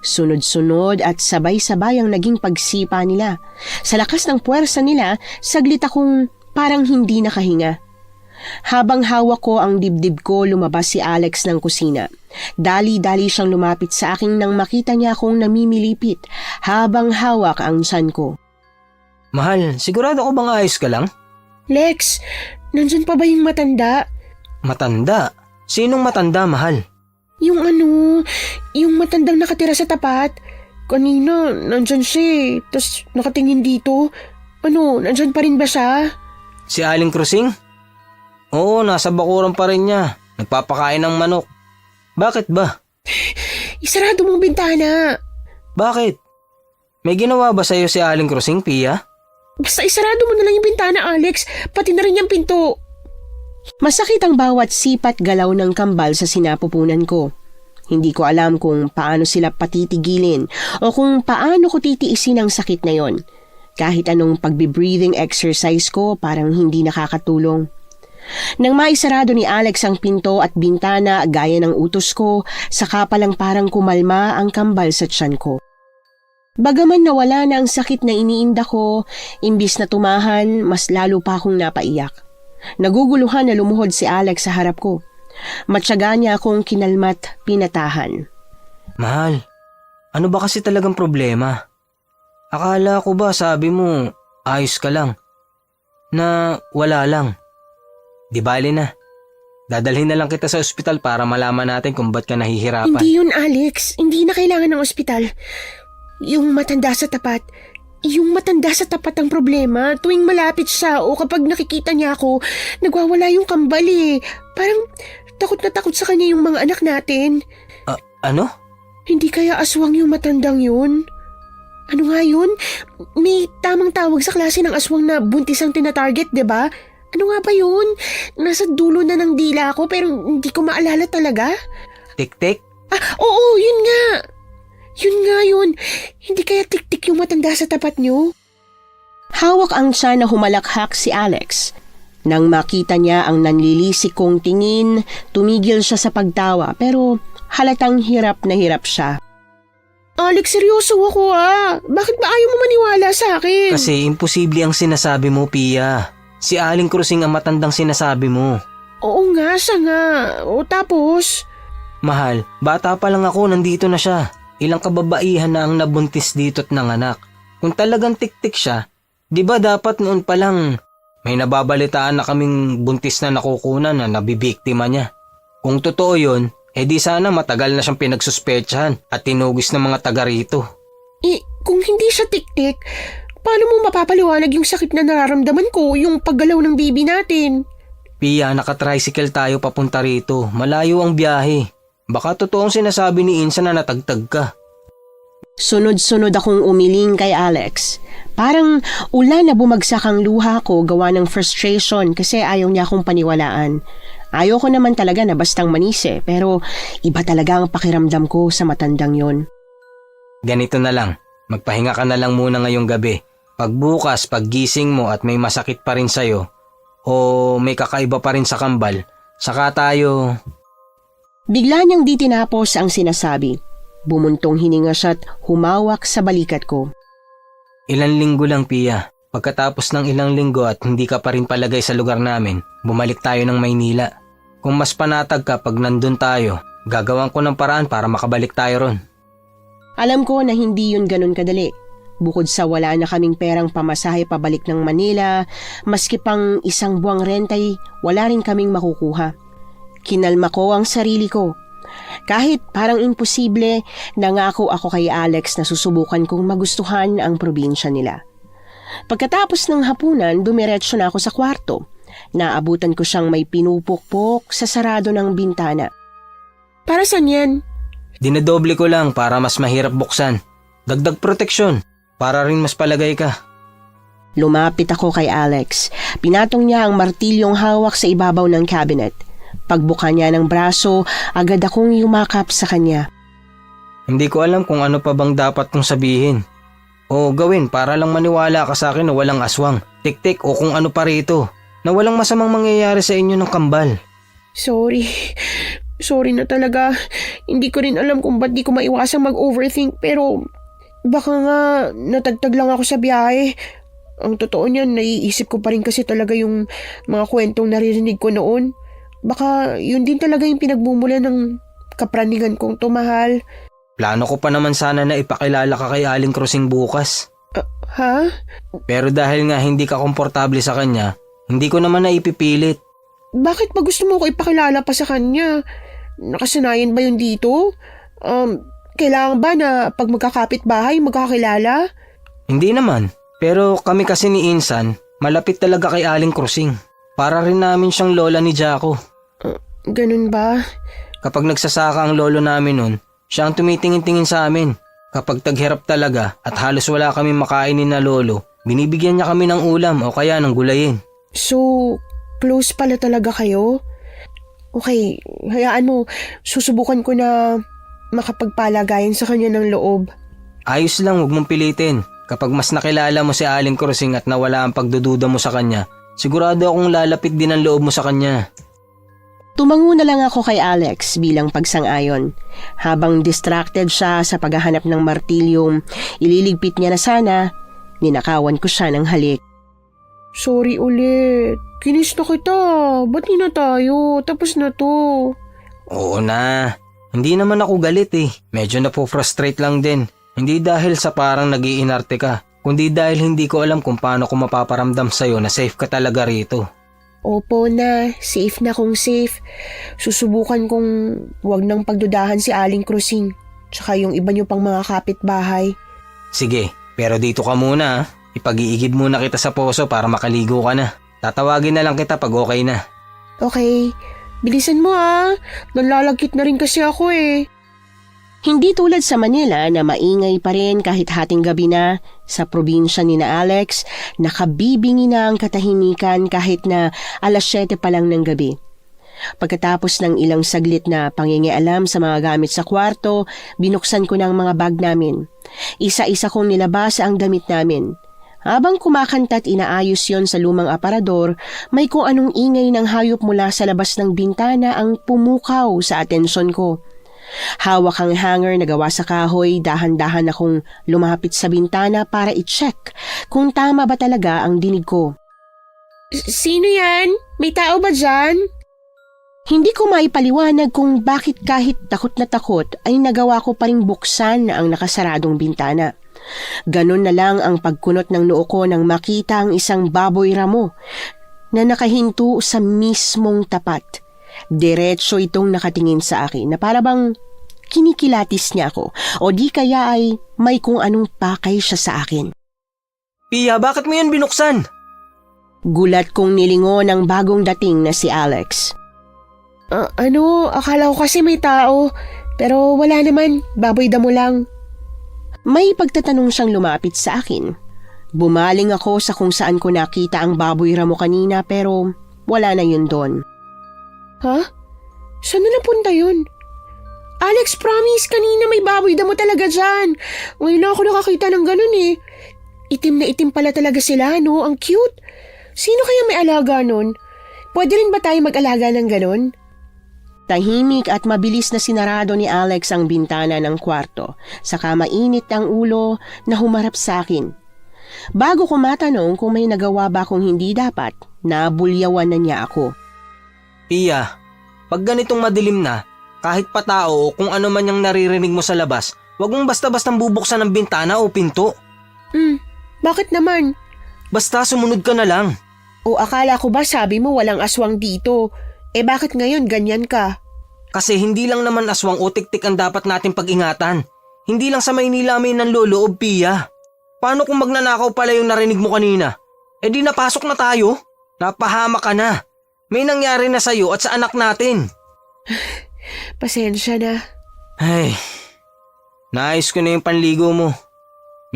Sunod-sunod at sabay-sabay ang naging pagsipa nila. Sa lakas ng puwersa nila, saglit akong parang hindi nakahinga. Habang hawak ko ang dibdib ko, lumabas si Alex ng kusina. Dali-dali siyang lumapit sa akin nang makita niya akong namimilipit habang hawak ang tiyan ko. Mahal, sigurado ko bang ayos ka lang? Lex, nandyan pa ba yung matanda? Matanda? Sinong matanda, mahal? Yung matandang nakatira sa tapat. Kanina, nandyan siya tas nakatingin dito. Nandyan pa rin ba siya? Si Aling Krusing? Oo, nasa bakuran pa rin niya. Nagpapakain ng manok. Bakit ba? Isarado mong bintana. Bakit? May ginawa ba sa'yo si Aling Krusing, Pia? Basta isarado mo na lang yung bintana, Alex. Pati na rin yung pinto. Masakit ang bawat sipat galaw ng kambal sa sinapupunan ko. Hindi ko alam kung paano sila patitigilin o kung paano ko titiisin ang sakit na yon. Kahit anong pagbe-breathing exercise ko parang hindi nakakatulong. Nang maisarado ni Alex ang pinto at bintana gaya ng utos ko, saka palang parang kumalma ang kambal sa tiyan ko. Bagaman nawala na ang sakit na iniinda ko, imbis na tumahan, mas lalo pa akong napaiyak. Naguguluhan na lumuhod si Alex sa harap ko. Matyaga niya akong kinalmat pinatahan. Mahal, ano ba kasi talagang problema? Akala ko ba sabi mo ayos ka lang? Na wala lang. Di bali na. Dadalhin na lang kita sa ospital para malaman natin kung ba't ka nahihirapan. Hindi yun, Alex. Hindi na kailangan ng ospital. Yung matanda sa tapat ang problema. Tuwing malapit siya o kapag nakikita niya ako, nagwawala yung kambal eh. Parang takot na takot sa kanya yung mga anak natin. Ano? Hindi kaya aswang yung matandang yun? Ano nga yun? May tamang tawag sa klase ng aswang na buntis ang tinatarget, diba? Ano nga ba yun? Nasa dulo na ng dila ko pero hindi ko maalala talaga. Tik-tik? Oo, yun nga. Yun. Hindi kaya tik-tik yung matanda sa tapat nyo? Hawak ang tiyan na humalakhak si Alex. Nang makita niya ang nanlilisik kong tingin, tumigil siya sa pagtawa pero halatang hirap na hirap siya. Alex, seryoso ako Bakit ba ayaw mo maniwala sa akin? Kasi imposible ang sinasabi mo, Pia. Si Aling Krusing ang matandang sinasabi mo. Oo nga, siya nga. O tapos? Mahal, bata pa lang ako, nandito na siya. Ilang kababaihan na ang nabuntis dito at nanganak. Kung talagang tik-tik siya, di ba dapat noon pa lang may nababalitaan na kaming buntis na nakukunan na nabibiktima niya. Kung totoo yun, di sana matagal na siyang pinagsuspetsahan at tinugis ng mga taga rito. Kung hindi siya tik-tik, paano mo mapapaliwanag yung sakit na nararamdaman ko, yung paggalaw ng baby natin? Pia, nakatricycle tayo papunta rito. Malayo ang biyahe. Baka totoong sinasabi ni Insa na natagtag ka. Sunod-sunod akong umiling kay Alex. Parang ulan na bumagsak ang luha ko gawa ng frustration kasi ayaw niya akong paniwalaan. Ayoko naman talaga na bastang manise pero iba talaga ang pakiramdam ko sa matandang yon. Ganito na lang, magpahinga ka na lang muna ngayong gabi. Pagbukas, paggising mo at may masakit pa rin sa'yo, O may kakaiba pa rin sa kambal? Saka tayo... Bigla niyang di tinapos ang sinasabi. Bumuntong hininga siya't humawak sa balikat ko. Ilang linggo lang, Pia. Pagkatapos ng ilang linggo at hindi ka pa rin palagay sa lugar namin, bumalik tayo ng Maynila. Kung mas panatag ka pag nandun tayo, gagawan ko ng paraan para makabalik tayo ron. Alam ko na hindi yun ganun kadali. Bukod sa wala na kaming perang pamasahe pabalik ng Manila, maski pang isang buwang rentay, wala rin kaming makukuha. Kinalma ko ang sarili ko. Kahit parang imposible, nangako ako kay Alex na susubukan kong magustuhan ang probinsya nila. Pagkatapos ng hapunan, dumiretso na ako sa kwarto. Naabutan ko siyang may pinupukpok sa sarado ng bintana. Para saan yan? Dinadoble ko lang para mas mahirap buksan. Dagdag proteksyon, para rin mas palagay ka. Lumapit ako kay Alex. Pinatong niya ang martilyong hawak sa ibabaw ng cabinet. Pagbuka niya ng braso, agad akong yumakap sa kanya. Hindi ko alam kung ano pa bang dapat kong sabihin. O gawin para lang maniwala ka sa akin na walang aswang, tik-tik o kung ano pa rito. Na walang masamang mangyayari sa inyo ng kambal. Sorry. Sorry na talaga. Hindi ko rin alam kung ba't di ko maiwasang mag-overthink pero baka nga natagtag lang ako sa biyahe. Ang totoo niyan, naiisip ko pa rin kasi talaga yung mga kwentong naririnig ko noon. Baka yun din talaga yung pinagmumula ng kapraningan kong tumahal. Plano ko pa naman sana na ipakilala ka kay Aling Krusing bukas. Ha? Pero dahil nga hindi ka komportable sa kanya, hindi ko naman naipipilit. Bakit ba gusto mo ko ipakilala pa sa kanya? Nakasanayan ba yun dito? Kailangan ba na pag magkakapit bahay, magkakilala? Hindi naman. Pero kami kasi ni Insan, malapit talaga kay Aling Krusing. Para rin namin siyang lola ni Jaco. Ganun ba? Kapag nagsasaka ang lolo namin nun, siya ang tumitingin-tingin sa amin. Kapag taghirap talaga at halos wala kami makainin na lolo, binibigyan niya kami ng ulam o kaya ng gulayin. So, close pala talaga kayo? Okay, hayaan mo, susubukan ko na makapagpalagayan sa kanya ng loob. Ayos lang, huwag mong pilitin. Kapag mas nakilala mo si Aling Krusing at nawala ang pagdududa mo sa kanya, sigurado akong lalapit din ang loob mo sa kanya. Tumango na lang ako kay Alex bilang pagsang-ayon. Habang distracted siya sa paghahanap ng martilyong ililigpit niya na sana, ninakawan ko siya ng halik. Sorry ulit. Kinis na kita. Ba't di na tayo? Tapos na to. Oo na. Hindi naman ako galit eh. Medyo napofrustrate lang din. Hindi dahil sa parang nag-iinarte ka, kundi dahil hindi ko alam kung paano ko mapaparamdam sa'yo na safe ka talaga rito. Opo na, safe na kung safe. Susubukan kong wag nang pagdudahan si Aling Krusing, tsaka yung iba niyo pang mga kapitbahay. Sige, pero dito ka muna. Ipag-iigib muna kita sa poso para makaligo ka na. Tatawagin na lang kita pag okay na. Okay, bilisan mo Nalalagkit na rin kasi ako eh. Hindi tulad sa Manila na maingay pa rin kahit hating gabi na, sa probinsya ni na Alex, nakabibingi na ang katahimikan kahit na 7:00 pa lang ng gabi. Pagkatapos ng ilang saglit na pangingialam sa mga gamit sa kwarto, binuksan ko ng mga bag namin. Isa-isa kong nilabas ang damit namin. Habang kumakanta at inaayos yon sa lumang aparador, may kung anong ingay ng hayop mula sa labas ng bintana ang pumukaw sa atensyon ko. Hawak ang hanger na gawa sa kahoy, dahan-dahan akong lumapit sa bintana para i-check kung tama ba talaga ang dinig ko. Sino yan? May tao ba dyan? Hindi ko maipaliwanag kung bakit kahit takot na takot ay nagawa ko pa ring buksan ang nakasaradong bintana. Ganon na lang ang pagkunot ng noo ko nang makita ang isang baboy ramo na nakahinto sa mismong tapat. Diretso itong nakatingin sa akin na para bang kinikilatis niya ako o di kaya ay may kung anong pakay siya sa akin. Pia, bakit mo yan binuksan? Gulat kong nilingon ang bagong dating na si Alex. Akala ko kasi may tao, pero wala naman, baboy damo lang. May pagtatanong siyang lumapit sa akin. Bumaling ako sa kung saan ko nakita ang baboy ramo kanina pero wala na yun doon. Ha? Saan na napunta yun? Alex, promise, kanina may baboy damo talaga dyan. Ngayon na ako nakakita ng ganun eh. Itim na itim pala talaga sila, no? Ang cute. Sino kaya may alaga nun? Pwede rin ba tayo mag-alaga ng ganon? Tahimik at mabilis na sinarado ni Alex ang bintana ng kwarto, saka mainit ang ulo na humarap sa akin. Bago ko matanong kung may nagawa ba akong hindi dapat, nabulyawan na niya ako. Pia, pag ganitong madilim na, kahit pa tao o kung ano man yung naririnig mo sa labas, wag mong basta-bastang bubuksan ng bintana o pinto. Bakit naman? Basta sumunod ka na lang. O akala ko ba sabi mo walang aswang dito? Bakit ngayon ganyan ka? Kasi hindi lang naman aswang o tiktik ang dapat natin pag-ingatan. Hindi lang sa Maynila may nanloloob, Pia. Paano kung magnanakaw pala yung narinig mo kanina? Di napasok na tayo. Napahama ka na. May nangyari na sa'yo at sa anak natin. Pasensya na. Ay, naayos ko na yung panligo mo.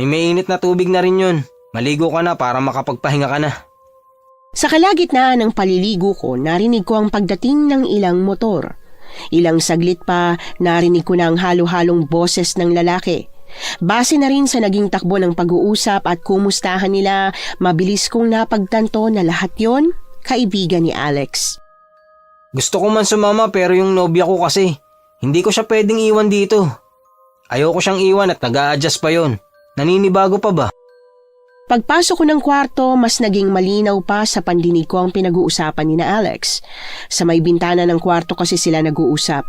May mainit na tubig na rin yun. Maligo ka na para makapagpahinga ka na. Sa kalagitnaan ng paliligo ko, narinig ko ang pagdating ng ilang motor. Ilang saglit pa, narinig ko na ang halo-halong boses ng lalaki. Base na rin sa naging takbo ng pag-uusap at kumustahan nila, mabilis kong napagtanto na lahat yon kaibigan ni Alex. Gusto ko man sumama pero yung nobya ko kasi, hindi ko siya pwedeng iwan dito. Ayoko siyang iwan at nag-a-adjust pa yon. Naninibago pa ba? Pagpasok ko ng kwarto, mas naging malinaw pa sa pandinig ko ang pinag-uusapan ni na Alex. Sa may bintana ng kwarto kasi sila nag-uusap.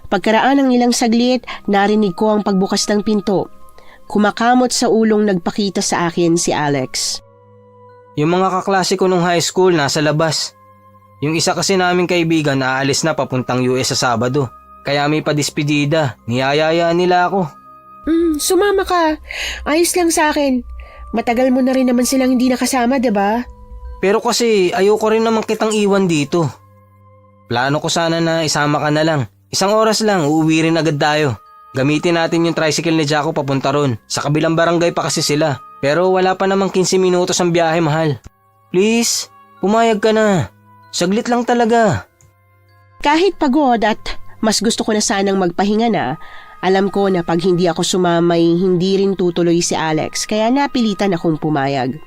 Pagkaraan ng ilang saglit, narinig ko ang pagbukas ng pinto. Kumakamot sa ulong nagpakita sa akin si Alex. Yung mga kaklase ko nung high school nasa labas. Yung isa kasi naming kaibigan aalis na papuntang US sa Sabado. Kaya may padispedida, niyayayaan nila ako. Sumama ka. Ayos lang sa akin. Matagal mo na rin naman silang hindi nakasama, diba? Pero kasi ayoko rin naman kitang iwan dito. Plano ko sana na isama ka na lang. Isang oras lang, uuwi rin agad tayo. Gamitin natin yung tricycle ni Jaco papunta ron. Sa kabilang barangay pa kasi sila. Pero wala pa namang 15 minutos ang biyahe, mahal. Please, pumayag ka na. Saglit lang talaga. Kahit pagod at mas gusto ko na sanang magpahinga na, alam ko na pag hindi ako sumamay, hindi rin tutuloy si Alex, kaya napilitan akong pumayag.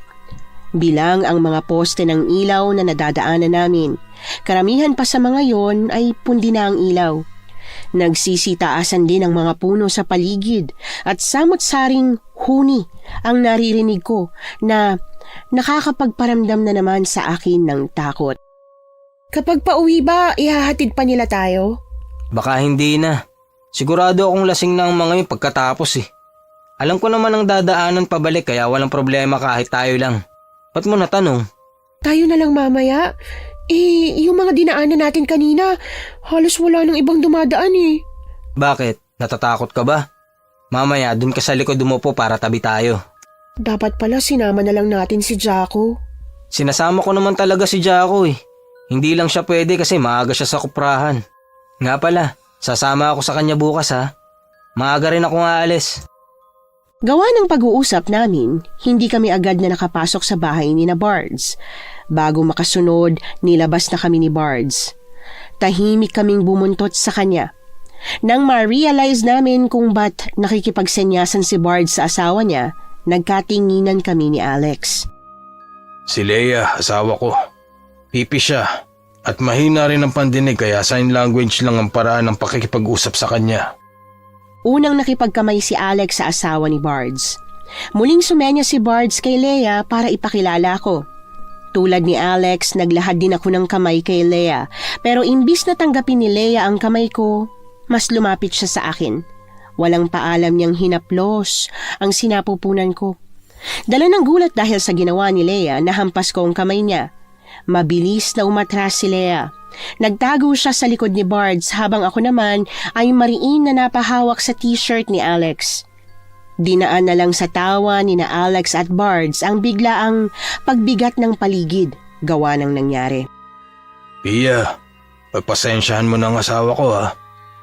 Bilang ang mga poste ng ilaw na nadadaanan namin, karamihan pa sa mga yon ay pundi na ang ilaw. Nagsisitaasan din ang mga puno sa paligid at samot-saring huni ang naririnig ko na nakakapagparamdam na naman sa akin ng takot. Kapag pauwi ba, ihahatid pa nila tayo? Baka hindi na. Sigurado akong lasing na ang mga yun pagkatapos eh. Alam ko naman ang dadaanan pabalik kaya walang problema kahit tayo lang. Ba't mo natanong? Tayo na lang mamaya. Yung mga dinaanan natin kanina, halos wala nang ibang dumadaan eh. Bakit? Natatakot ka ba? Mamaya dun ka sa likod umupo para tabi tayo. Dapat pala sinama na lang natin si Jaco. Sinasama ko naman talaga si Jaco eh. Hindi lang siya pwede kasi maaga siya sa kuprahan. Nga pala, sasama ako sa kanya bukas ha. Maaga rin ako aalis. Gawa ng pag-uusap namin, hindi kami agad na nakapasok sa bahay ni na Bards. Bago makasunod, nilabas na kami ni Bards. Tahimik kaming bumuntot sa kanya. Nang ma-realize namin kung ba't nakikipagsenyasan si Bards sa asawa niya, nagkatinginan kami ni Alex. Si Leia, asawa ko. Pipi siya at mahina rin ang pandinig kaya sign language lang ang paraan ng pakikipag-usap sa kanya. Unang nakipagkamay si Alex sa asawa ni Bards. Muling sumenya si Bards kay Leia para ipakilala ko. Tulad ni Alex, naglahad din ako ng kamay kay Leia, pero imbis na tanggapin ni Leia ang kamay ko, mas lumapit siya sa akin. Walang paalam niyang hinaplos ang sinapupunan ko. Dala ng gulat dahil sa ginawa ni Leia, nahampas ko ang kamay niya. Mabilis na umatras si Leia. Nagtago siya sa likod ni Bards habang ako naman ay mariin na napahawak sa t-shirt ni Alex. Dinaan na lang sa tawa ni na Alex at Bards ang biglaang pagbigat ng paligid gawa ng nangyari. Pia, pagpasensyahan mo ng asawa ko ha.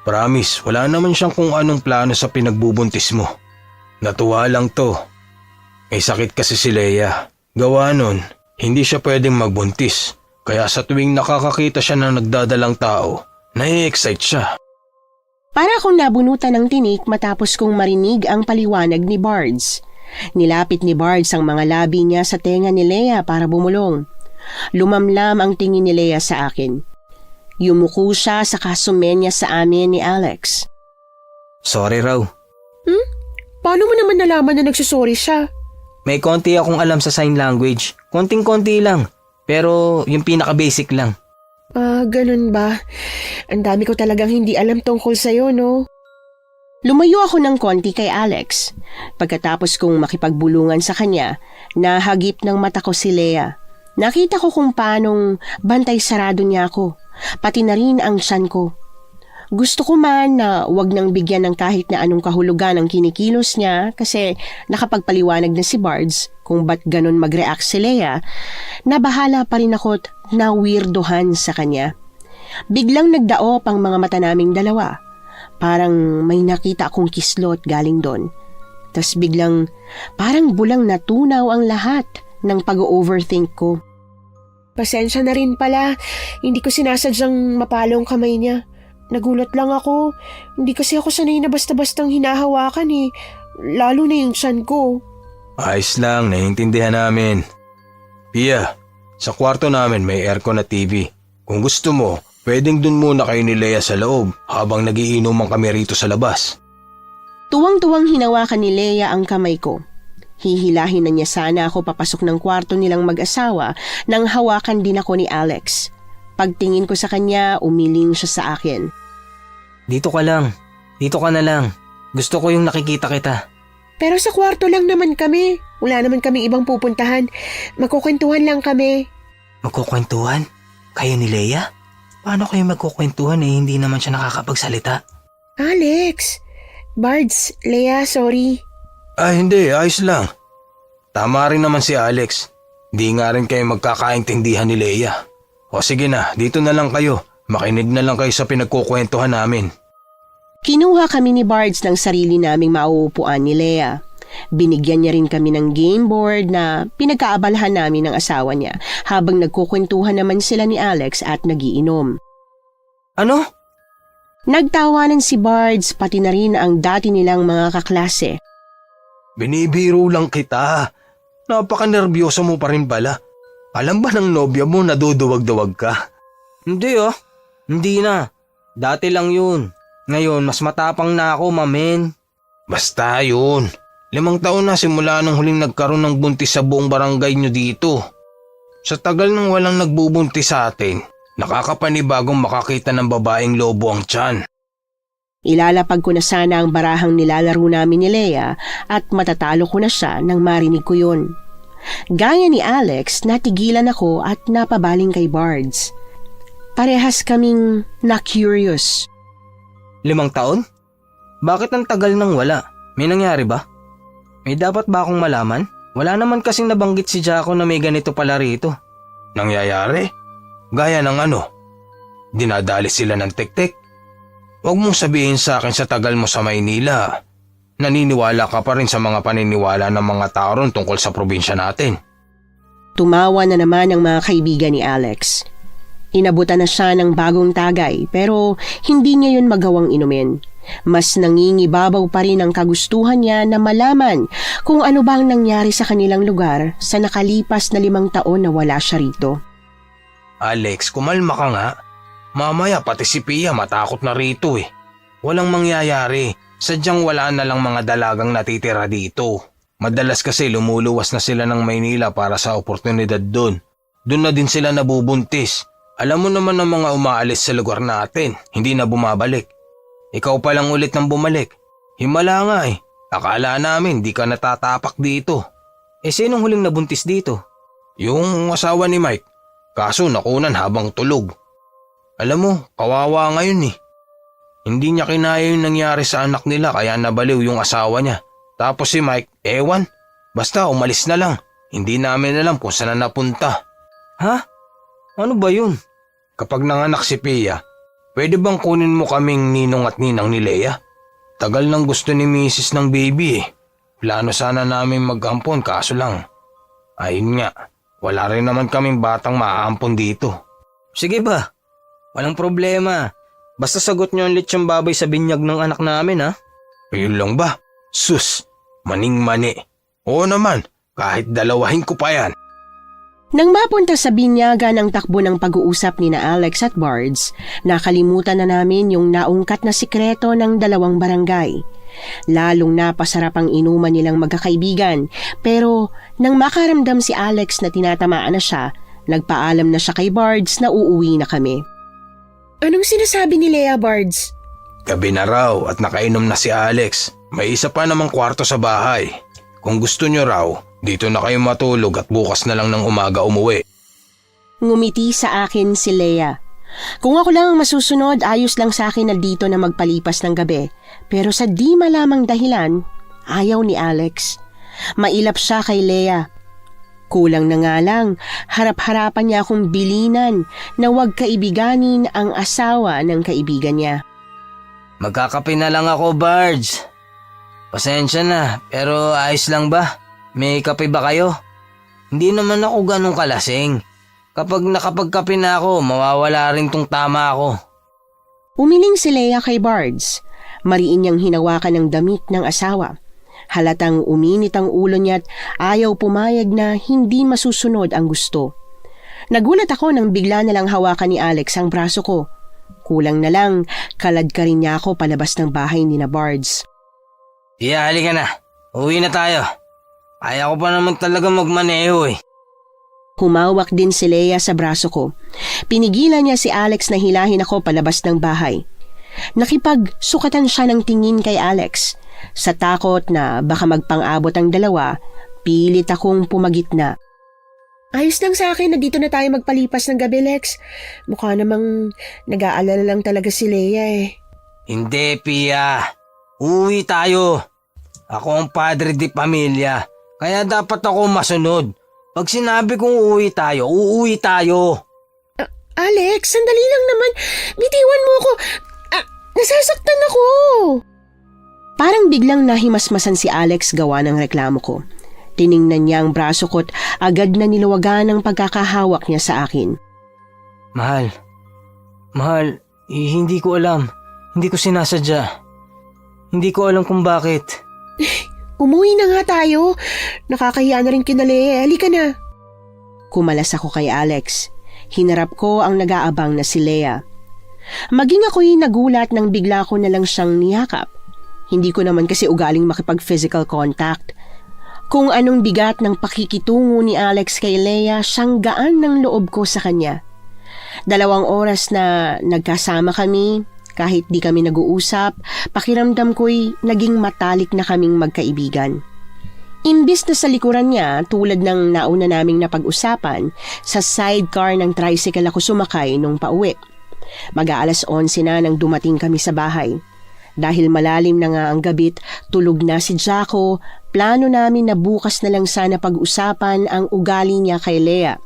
Promise, wala naman siyang kung anong plano sa pinagbubuntis mo. Natuwa lang to. May sakit kasi si Leia. Gawa nun, hindi siya pwedeng magbuntis. Kaya sa tuwing nakakakita siya ng nagdadalang tao, nai-excite siya. Para akong nabunutan ng tinik matapos kong marinig ang paliwanag ni Bards. Nilapit ni Bards ang mga labi niya sa tenga ni Leia para bumulong. Lumamlam ang tingin ni Leia sa akin. Yumuko siya sa kasumenya sa amin ni Alex. Sorry raw. Paano mo naman nalaman na nagsusorry siya? May konti akong alam sa sign language. Konting-konti lang. Pero yung pinaka-basic lang. Ganun ba? Ang dami ko talagang hindi alam tungkol sa'yo, no? Lumayo ako ng konti kay Alex. Pagkatapos kong makipagbulungan sa kanya, nahagip ng mata ko si Leia. Nakita ko kung paanong bantay sarado niya ako, pati na rin ang tiyan ko. Gusto ko man na wag nang bigyan ng kahit na anong kahulugan ang kinikilos niya kasi nakapagpaliwanag na si Bards kung ba't ganun mag-react si Leia, nabahala pa rin ako't na-weirdohan sa kanya. Biglang nagdaop ang mga mata naming dalawa. Parang may nakita akong kislot galing doon. Tas biglang parang bulang natunaw ang lahat ng pag-overthink ko. Pasensya na rin pala, hindi ko sinasadyang mapalo ang kamay niya. Nagulat lang ako. Hindi kasi ako sanay na basta-bastang hinahawakan eh. Lalo na yung tiyan ko. Ayos lang, naiintindihan namin. Pia, sa kwarto namin may aircon at TV. Kung gusto mo, pwedeng dun muna kayo ni Leia sa loob habang nagiinuman kami rito sa labas. Tuwang-tuwang hinawakan ni Leia ang kamay ko. Hihilahin na niya sana ako papasok ng kwarto nilang mag-asawa nang hawakan din ako ni Alex. Pagtingin ko sa kanya, umiling siya sa akin. Dito ka lang. Dito ka na lang. Gusto ko yung nakikita kita. Pero sa kwarto lang naman kami. Wala naman kaming ibang pupuntahan. Magkukwentuhan lang kami. Magkukwentuhan? Kayo ni Leia? Paano kayo magkukwentuhan hindi naman siya nakakapagsalita? Alex! Bards, Leia, sorry. Hindi, ayos lang. Tama rin naman si Alex. Di nga rin kayo magkakaintindihan ni Leia. O sige na, dito na lang kayo. Makinig na lang kayo sa pinagkukwentuhan namin. Kinuha kami ni Bards ng sarili naming mauupuan ni Leia. Binigyan niya rin kami ng game board na pinagkaabalahan namin ng asawa niya habang nagkukwentuhan naman sila ni Alex at nagiinom. Ano? Nagtawanan si Bards pati na rin ang dati nilang mga kaklase. Binibiro lang kita. Napaka-nervyoso mo pa rin pala. Alam ba ng nobya mo na duduwag-duwag ka? Hindi Hindi na. Dati lang yun. Ngayon, mas matapang na ako, mamen. Basta yun. 5 taon na simula nung huling nagkaroon ng buntis sa buong barangay nyo dito. Sa tagal nang walang nagbubuntis sa atin, nakakapanibagong makakita ng babaeng lobo ang tiyan. Ilalapag ko na sana ang barahang nilalaro namin ni Leia at matatalo ko na siya nang marinig ko yun. Gaya ni Alex, natigilan ako at napabaling kay Bards. Parehas kaming na-curious. 5 taon? Bakit ang tagal nang wala? May nangyari ba? May dapat ba akong malaman? Wala naman kasing nabanggit si Jaco na may ganito pala rito. Nangyayari? Gaya ng ano? Dinadali sila ng tek-tek? Huwag mong sabihin sa akin sa tagal mo sa Maynila. Naniniwala ka pa rin sa mga paniniwala ng mga tao ron tungkol sa probinsya natin. Tumawa na naman ang mga kaibigan ni Alex. Inabutan na siya ng bagong tagay pero hindi niya yun magawang inumin. Mas nangingibabaw pa rin ang kagustuhan niya na malaman kung ano bang nangyari sa kanilang lugar sa nakalipas na 5 taon na wala siya rito. Alex, kumalma ka nga. Mamaya pati si Pia matakot na rito eh. Walang mangyayari. Sadyang wala na lang mga dalagang natitira dito. Madalas kasi lumuluwas na sila ng Maynila para sa oportunidad doon. Doon na din sila nabubuntis. Alam mo naman ang mga umaalis sa lugar natin, hindi na bumabalik. Ikaw pa lang ulit nang bumalik. Himala nga eh. Akala namin di ka natatapak dito. Sinong huling nabuntis dito? Yung asawa ni Mike. Kaso nakunan habang tulog. Alam mo, kawawa ngayon eh. Hindi niya kinaya yung nangyari sa anak nila kaya nabaliw yung asawa niya. Tapos si Mike, ewan. Basta umalis na lang. Hindi namin alam kung saan na napunta. Ha? Ano ba yun? Kapag nanganak si Pia, pwede bang kunin mo kaming ninong at ninang ni Leia? Tagal nang gusto ni Mrs. ng baby eh. Plano sana namin mag-ampon kaso lang. Ayun nga, wala rin naman kaming batang maaampon dito. Sige ba? Walang problema. Basta sagot niyo ang lechong baboy sa binyag ng anak namin ha? Ayun lang ba? Sus, maning-mani. Oo naman, kahit dalawahin ko pa yan. Nang mapunta sa binyagan ang takbo ng pag-uusap ni na Alex at Bards, nakalimutan na namin yung naungkat na sikreto ng dalawang barangay. Lalong napasarap ang inuman nilang magkakaibigan, pero nang makaramdam si Alex na tinatamaan na siya, nagpaalam na siya kay Bards na uuwi na kami. Anong sinasabi ni Lea, Bards? Gabi na raw at nakainom na si Alex. May isa pa namang kwarto sa bahay. Kung gusto nyo raw, dito na kayo matulog at bukas na lang ng umaga umuwi. Ngumiti sa akin si Lea. Kung ako lang ang masusunod, ayos lang sa akin na dito na magpalipas ng gabi. Pero sa di malamang dahilan, ayaw ni Alex. Mailap siya kay Lea. Kulang na nga lang, harap-harapan niya akong bilinan na huwag kaibiganin ang asawa ng kaibigan niya. Magkakape na lang ako, Bards. Pasensya na, pero ayos lang ba? May kape ba kayo? Hindi naman ako ganun kalasing. Kapag nakapagkape na ako, mawawala rin tong tama ako. Umiling si Lea kay Bards. Mariin niyang hinawakan ng damit ng asawa. Halatang uminit ang ulo niya at ayaw pumayag na hindi masusunod ang gusto. Nagulat ako nang bigla na lang hawakan ni Alex ang braso ko. Kulang na lang, kalad ka rin niya ako palabas ng bahay ni na Bards. Tiya, halika na. Uwi na tayo. Kaya ko pa naman talaga magmaneho eh. Humawak din si Lea sa braso ko. Pinigilan niya si Alex na hilahin ako palabas ng bahay. Nakipagsukatan siya ng tingin kay Alex. Sa takot na baka magpang-abot ang dalawa, pilit akong pumagitna. Ayos lang sa akin na dito na tayo magpalipas ng gabi, Lex. Mukha namang nag-aalala lang talaga si Lea eh. Hindi, Pia. Uwi tayo. Ako ang padre di pamilya. Kaya dapat ako masunod. Pag sinabi kong uuwi tayo, uuwi tayo. Alex, sandali lang naman. Bitiwan mo ako. Nasasaktan ako. Parang biglang nahimasmasan si Alex gawa ng reklamo ko. Tiningnan niya ang braso ko't agad na niluwagan ang pagkakahawak niya sa akin. Mahal, hindi ko alam. Hindi ko sinasadya. Hindi ko alam kung bakit. Umuwi na nga tayo. Nakakahiya na rin kina Lea. Halika na. Kumalas ako kay Alex. Hinarap ko ang nag-aabang na si Lea. Maging ako'y nagulat nang bigla ko na lang siyang niyakap. Hindi ko naman kasi ugaling makipag-physical contact. Kung anong bigat ng pakikitungo ni Alex kay Lea, siyang gaan ng loob ko sa kanya. 2 oras na nagkasama kami, kahit di kami nag-uusap, pakiramdam ko'y naging matalik na kaming magkaibigan. Imbis na sa likuran niya, tulad ng nauna naming napag-usapan, sa sidecar ng tricycle ako sumakay nung pauwi. Mag-aalas 11 na nang dumating kami sa bahay. Dahil malalim na nga ang gabit, tulog na si Jaco, plano namin na bukas na lang sana pag-usapan ang ugali niya kay Lea.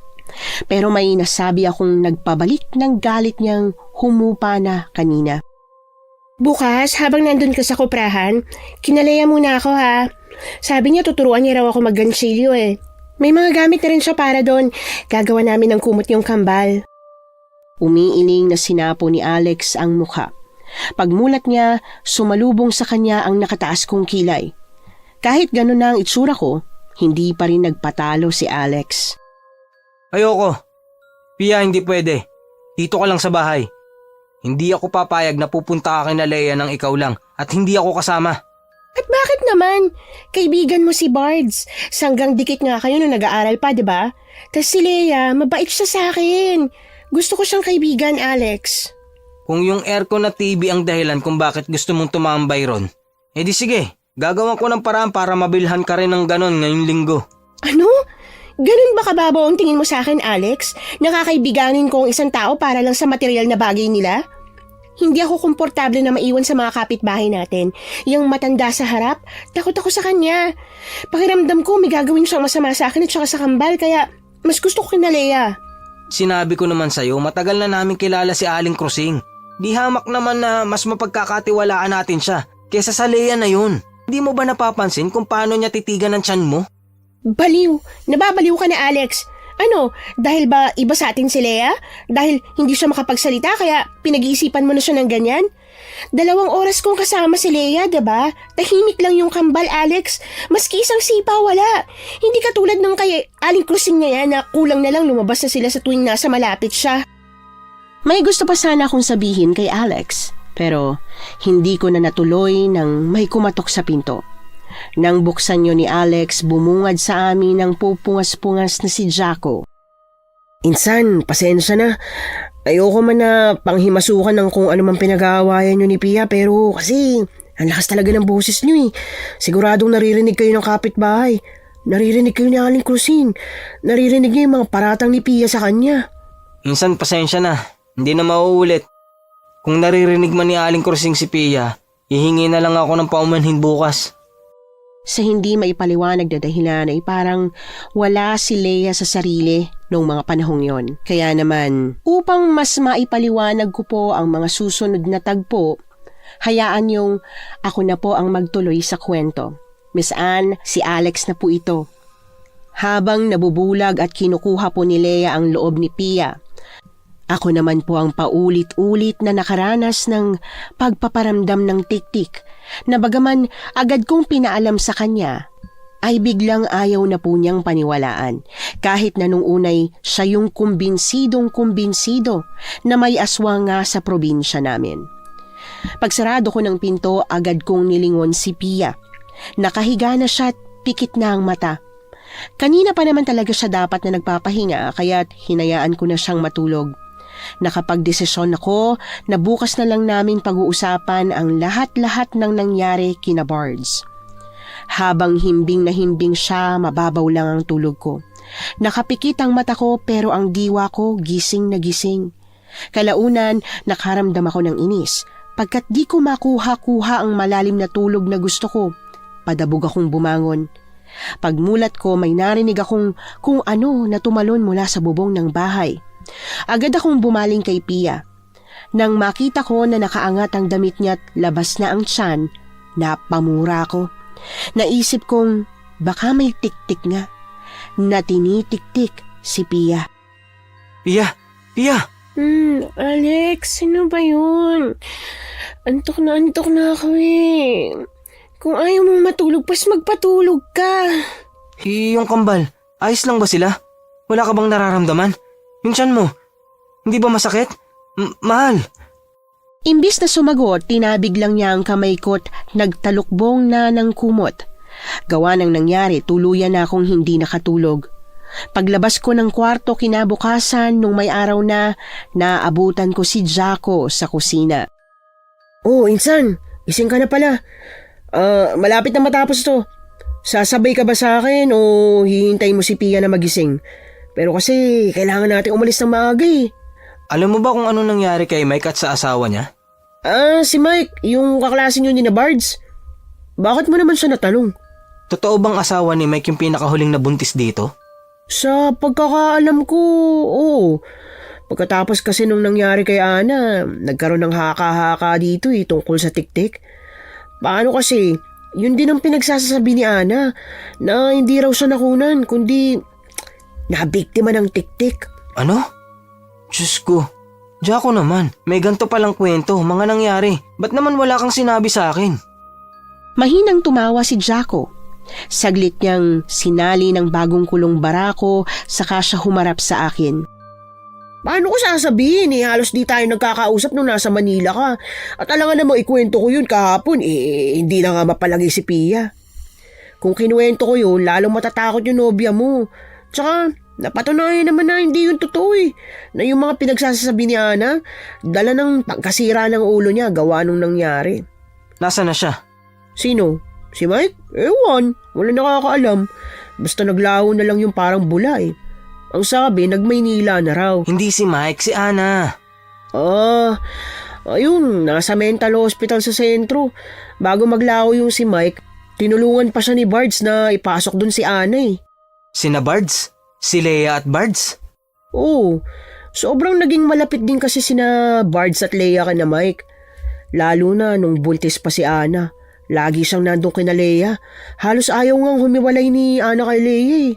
Pero may nasabi akong nagpabalik ng galit niyang humupa na kanina. Bukas, habang nandun ka sa kuprahan, kinalaya muna ako ha. Sabi niya tuturuan niya raw ako mag-ganchilyo eh. May mga gamit na rin siya para doon. Gagawa namin ng kumot yung kambal. Umiiling na sinapo ni Alex ang mukha. Pagmulat niya, sumalubong sa kanya ang nakataas kong kilay. Kahit gano'n na ang itsura ko, hindi pa rin nagpatalo si Alex. Ayoko. Pia, hindi pwede. Dito ka lang sa bahay. Hindi ako papayag na pupunta ka kina Lea nang ikaw lang at hindi ako kasama. At bakit naman? Kaibigan mo si Bards. Sanggang dikit nga kayo nung nag-aaral pa, di ba? Tas si Lea, mabait siya sa akin. Gusto ko siyang kaibigan, Alex. Kung yung aircon na TV ang dahilan kung bakit gusto mong tumambay ron, edi sige, gagawan ko ng paraan para mabilhan ka rin ng ganon ngayong linggo. Ano? Ganun ba kababaw ang tingin mo sa akin, Alex? Nakakaibiganin ko ang isang tao para lang sa material na bagay nila? Hindi ako komportable na maiwan sa mga kapitbahay natin. Yung matanda sa harap, takot ako sa kanya. Pakiramdam ko may gagawin siyang masama sa akin at saka sa kambal, kaya mas gusto ko kina Lea. Sinabi ko naman sa'yo, matagal na namin kilala si Aling Krusing. Di hamak naman na mas mapagkakatiwalaan natin siya kesa sa Lea na yun. Hindi mo ba napapansin kung paano niya titigan ng tiyan mo? Baliw! Nababaliw ka na, Alex. Ano, dahil ba iba sa atin si Lea? Dahil hindi siya makapagsalita kaya pinag-iisipan mo na siya ng ganyan? 2 oras kong kasama si Leia, diba? Tahimik lang yung kambal, Alex. Maski isang sipa, wala. Hindi katulad ng kay Aling Krusing na yan na kulang na lang lumabas na sila sa tuwing nasa malapit siya. May gusto pa sana akong sabihin kay Alex, pero hindi ko na natuloy nang may kumatok sa pinto. Nang buksan niyo ni Alex, bumungad sa amin ang pupungas-pungas na si Jacko. Insan, pasensya na. Ayoko man na panghimasukan ng kung ano man pinag-aawayan nyo ni Pia, pero kasi ang lakas talaga ng boses nyo eh. Siguradong naririnig kayo ng kapitbahay. Naririnig kayo ni Aling Krusing. Naririnig niyo yung mga paratang ni Pia sa kanya. Insan, pasensya na. Hindi na mauulit. Kung naririnig man ni Aling Krusing si Pia, hihingi na lang ako ng paumanhin bukas. Sa hindi maipaliwanag na dahilan ay parang wala si Leia sa sarili noong mga panahong yon. Kaya naman, upang mas maipaliwanag ko po ang mga susunod na tagpo, hayaan yung ako na po ang magtuloy sa kwento. Miss Anne, si Alex na po ito. Habang nabubulag at kinukuha po ni Leia ang loob ni Pia, ako naman po ang paulit-ulit na nakaranas ng pagpaparamdam ng tik-tik na bagaman agad kong pinaalam sa kanya, ay biglang ayaw na po niyang paniwalaan kahit na nung unay siya yung kumbinsidong-kumbinsido na may aswang nga sa probinsya namin. Pagsarado ko ng pinto, agad kong nilingon si Pia. Nakahiga na siya at pikit na ang mata. Kanina pa naman talaga siya dapat na nagpapahinga kaya't hinayaan ko na siyang matulog. Nakapagdesisyon ako na bukas na lang namin pag-uusapan ang lahat-lahat ng nangyari kina Bards. Habang himbing na himbing siya, mababaw lang ang tulog ko. Nakapikit ang mata ko pero ang diwa ko gising na gising. Kalaunan, nakaramdam ako ng inis. Pagkat di ko makuha-kuha ang malalim na tulog na gusto ko, padabog akong bumangon. Pagmulat ko, may narinig akong kung ano na tumalon mula sa bubong ng bahay. Agad akong bumaling kay Pia. Nang makita ko na nakaangat ang damit niya at labas na ang tiyan, napamura ko. Naisip kong baka may tik-tik nga na tinitik-tik si Pia. Pia! Pia! Alex, sino ba yun? Antok na ako eh. Kung ayaw mong matulog, pas magpatulog ka. Yung kambal, ayos lang ba sila? Wala ka bang nararamdaman? Yung tiyan mo, hindi ba masakit? Mahal! Imbis na sumagot, tinabig lang niya ang kamay ko't nagtalukbong na ng kumot. Gawa ng nangyari, tuluyan na akong hindi nakatulog. Paglabas ko ng kwarto kinabukasan nung may araw na, naabutan ko si Jacko sa kusina. Oh, Insan, gising ka na pala. Malapit na matapos to. Sasabay ka ba sa akin o hihintay mo si Pia na magising? Pero kasi kailangan natin umalis ng maaga eh. Alam mo ba kung ano nangyari kay Mike at sa asawa niya? Si Mike, yung kaklase niyo ni na Bards. Bakit mo naman siya natanong? Totoo bang asawa ni Mike yung pinakahuling nabuntis dito? Sa pagkakaalam ko, oo. Pagkatapos kasi nung nangyari kay Ana, nagkaroon ng haka-haka dito tungkol sa tik-tik. Paano kasi, yun din ang pinagsasabi ni Ana na hindi raw siya nakunan, kundi nabiktima ng tik-tik. Ano? Diyos ko. Jacko naman, may ganito palang kwento, mga nangyari. Ba't naman wala kang sinabi sa akin? Mahinang tumawa si Jacko. Saglit niyang sinali ng bagong kulong barako saka siya humarap sa akin. Paano ko sasabihin halos di tayo nagkakausap nung nasa Manila ka. At alangan namang ikwento ko yun kahapon, hindi na nga mapalagi si Pia. Kung kinuwento ko yun, lalong matatakot yung nobya mo. Tsaka, napatunayan naman na hindi yun totoo na yung mga pinagsasabi ni Ana, dala ng pagkasira ng ulo niya gawa nung nangyari. Nasaan na siya? Sino? Si Mike? Ewan, wala nakakaalam. Basta naglaho na lang yung parang bula Ang sabi, nagmaynila na raw. Hindi si Mike, si Ana. Ayun, nasa mental hospital sa sentro. Bago maglaho yung si Mike, tinulungan pa siya ni Bards na ipasok dun si Ana Sina Bards? Si Leia at Bards? Oo, sobrang naging malapit din kasi sina Bards at Leia kina Mike. Lalo na nung buntis pa si Ana. Lagi siyang nandun kina Leia. Halos ayaw ngang humiwalay ni Ana kay Leia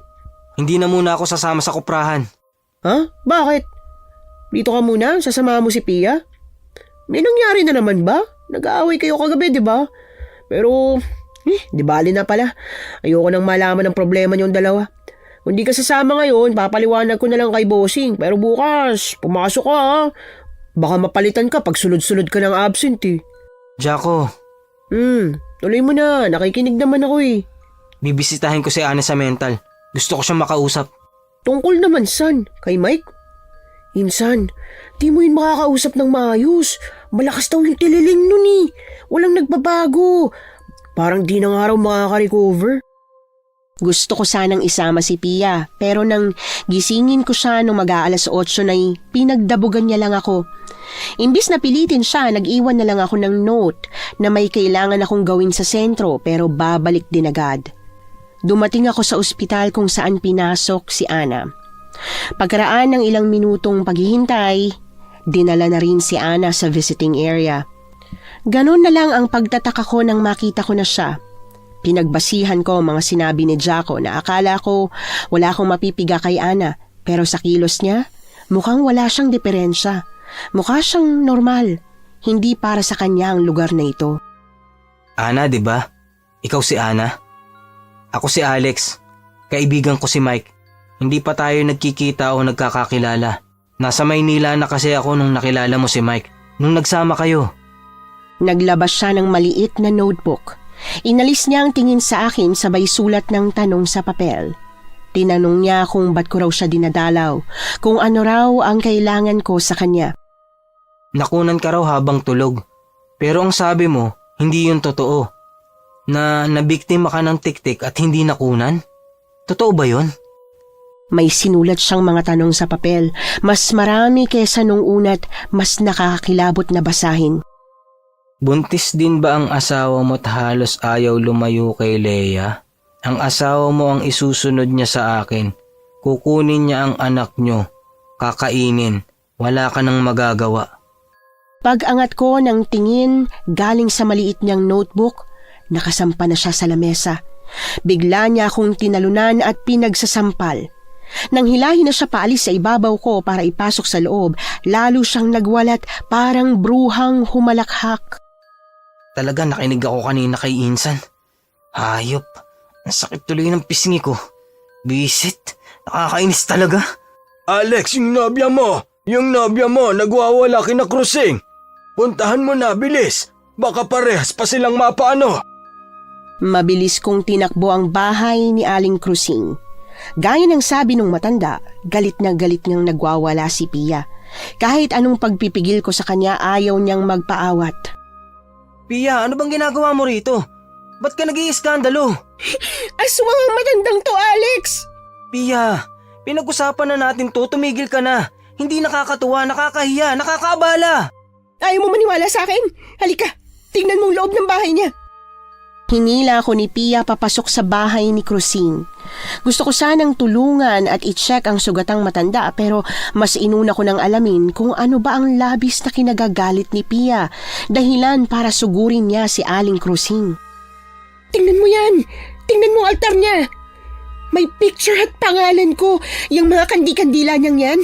Hindi na muna ako sasama sa kuprahan. Ha? Bakit? Dito ka muna? Sasama mo si Pia? May nangyari na naman ba? Nag-aaway kayo kagabi, di ba? Pero, di bali na pala. Ayoko nang malaman ng problema niyong dalawa. Kung di ka sasama ngayon, papaliwanag ko na lang kay bossing. Pero bukas, pumasok ka ha. Baka mapalitan ka pag sunod-sunod ka ng absent eh. Jaco, Tuloy mo na. Nakikinig naman ako eh. bibisitahin ko si Ana sa mental. Gusto ko siyang makausap. Tungkol naman san? Kay Mike? Insan, di mo yun makakausap ng maayos. Malakas daw yung tililing nun eh. Walang nagbabago. Parang di na nga raw makaka-recover. Gusto ko sanang isama si Pia, pero nang gisingin ko siya nung mag-aalas 8 na pinagdabugan niya lang ako. Imbis na pilitin siya, nag-iwan na lang ako ng note na may kailangan akong gawin sa sentro pero babalik din agad. Dumating ako sa ospital kung saan pinasok si Ana. Pagkaraan ng ilang minutong paghihintay, dinala na rin si Ana sa visiting area. Ganun na lang ang pagtataka ko nang makita ko na siya. Pinagbasihan ko mga sinabi ni Jaco na akala ko wala akong mapipiga kay Ana, pero sa kilos niya, mukhang wala siyang diferensya. Mukha siyang normal. Hindi para sa kanya ang lugar na ito. Ana, di ba? Ikaw si Ana? Ako si Alex. Kaibigan ko si Mike. Hindi pa tayo nagkikita o nagkakakilala. Nasa Maynila na kasi ako nung nakilala mo si Mike. Nung nagsama kayo. Naglabas siya ng maliit na notebook. Inalis niya ang tingin sa akin sabay sulat ng tanong sa papel. Tinanong niya kung ba't ko raw siya dinadalaw, kung ano raw ang kailangan ko sa kanya. Nakunan ka raw habang tulog. Pero ang sabi mo, hindi yun totoo. Na nabiktima ka ng tiktik at hindi nakunan? Totoo ba yun? May sinulat siyang mga tanong sa papel. Mas marami kesa nung una't mas nakakakilabot na basahin. Buntis din ba ang asawa mo at halos ayaw lumayo kay Leia? Ang asawa mo ang isusunod niya sa akin. Kukunin niya ang anak niyo. Kakainin. Wala ka nang magagawa. Pag-angat ko ng tingin galing sa maliit niyang notebook, nakasampa na siya sa lamesa. Bigla niya akong tinalunan at pinagsasampal. Nang hilahin na siya paalis sa ibabaw ko para ipasok sa loob, lalo siyang nagwalat parang bruhang humalakhak. Talaga nakinig ako kanina kay Insan. Hayop. Ang sakit tuloy ng pisngi ko. Bisit. Nakakainis talaga. Alex, yung nobya mo! Yung nobya mo, nagwawala kina Krusing! Puntahan mo na, bilis! Baka parehas pa silang mapaano! Mabilis kong tinakbo ang bahay ni Aling Krusing. Gaya ng sabi nung matanda, galit niyang nagwawala si Pia. Kahit anong pagpipigil ko sa kanya, ayaw niyang magpaawat. Pia, ano bang ginagawa mo rito? Ba't ka nag-iiskandalo? Aswang ang matandang to, Alex! Pia, pinag-usapan na natin to, tumigil ka na. Hindi nakakatuwa, nakakahiya, nakakaabala. Ayaw mo maniwala sa akin? Halika, tingnan mong loob ng bahay niya. Hinila ako ni Pia papasok sa bahay ni Krusing. Gusto ko sanang tulungan at i-check ang sugatang matanda pero mas inuna ko nang alamin kung ano ba ang labis na kinagagalit ni Pia, dahilan para sugurin niya si Aling Krusing. Tingnan mo yan! Tingnan mo ang altar niya! May picture at pangalan ko, yung mga kandi-kandila niyang yan.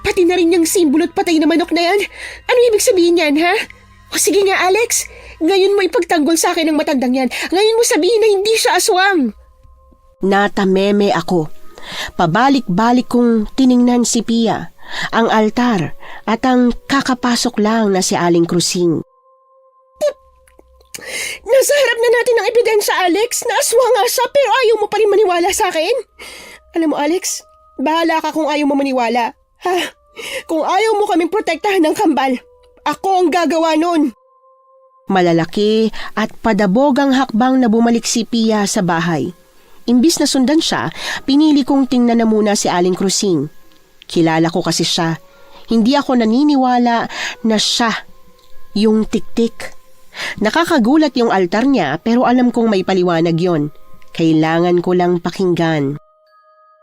Pati na rin yung simbolo at patay na manok na yan. Ano ibig sabihin yan, ha? O sige nga, Alex. Ngayon mo ipagtanggol sa akin ng matandang yan. Ngayon mo sabihin na hindi siya aswang. Natameme ako. Pabalik-balik kong tiningnan si Pia, ang altar at ang kakapasok lang na si Aling Krusing. Nasa harap na natin ang ebidensya, Alex. Na aswang nga siya pero ayaw mo pa rin maniwala sa akin. Alam mo, Alex, bahala ka kung ayaw mo maniwala. Ha? Kung ayaw mo kaming protektahan ng kambal, ako ang gagawa nun. Malalaki at padabog ang hakbang na bumalik si Pia sa bahay. Imbis na sundan siya, pinili kong tingnan na muna si Aling Krusing. Kilala ko kasi siya. Hindi ako naniniwala na siya yung tiktik. Nakakagulat yung altar niya pero alam kong may paliwanag yon. Kailangan ko lang pakinggan.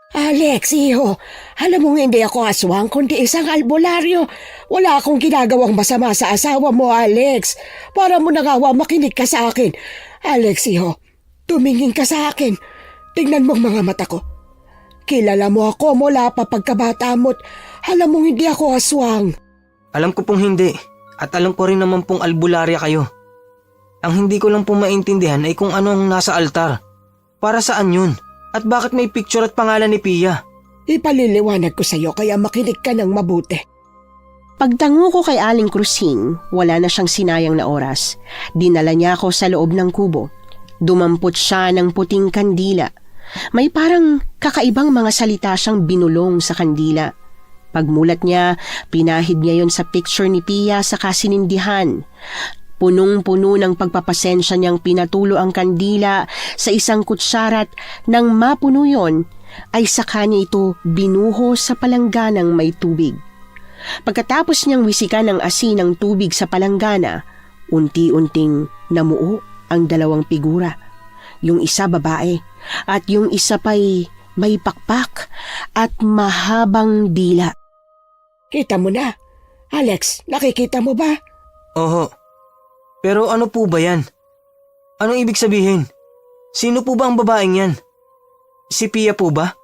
Alex, iho, alam mo hindi ako aswang kundi isang albularyo. Wala akong ginagawang masama sa asawa mo, Alex. Para mo nagawa makinig ka sa akin. Alex, iho, tumingin ka sa akin. Tingnan mo ang mga mata ko. Kilala mo ako mula pa pagkabata mo't alam mong hindi ako aswang. Alam ko pong hindi. At alam ko rin naman pong albularya kayo. Ang hindi ko lang po maintindihan ay kung ano ang nasa altar. Para saan yun? At bakit may picture at pangalan ni Pia? Ipaliliwanag ko sa'yo kaya makinig ka ng mabuti. Pagtango ko kay Aling Krusing, wala na siyang sinayang na oras. Dinala niya ako sa loob ng kubo. Dumampot siya ng puting kandila. May parang kakaibang mga salita siyang binulong sa kandila. Pagmulat niya, pinahid niya yon sa picture ni Pia sa kasinindihan. Punong-puno ng pagpapasensya niyang pinatulo ang kandila sa isang kutsarat. Nang mapuno yon, ay saka niya ito binuho sa palangganang may tubig. Pagkatapos niyang wisikan ng asin ng tubig sa palanggana, unti-unting namuo ang dalawang figura. Yung isa babae at yung isa pa'y may pakpak at mahabang dila. Kita mo na. Alex, nakikita mo ba? Oho. Pero ano po ba yan? Anong ibig sabihin? Sino po ba ang babaeng yan? Si Pia po ba?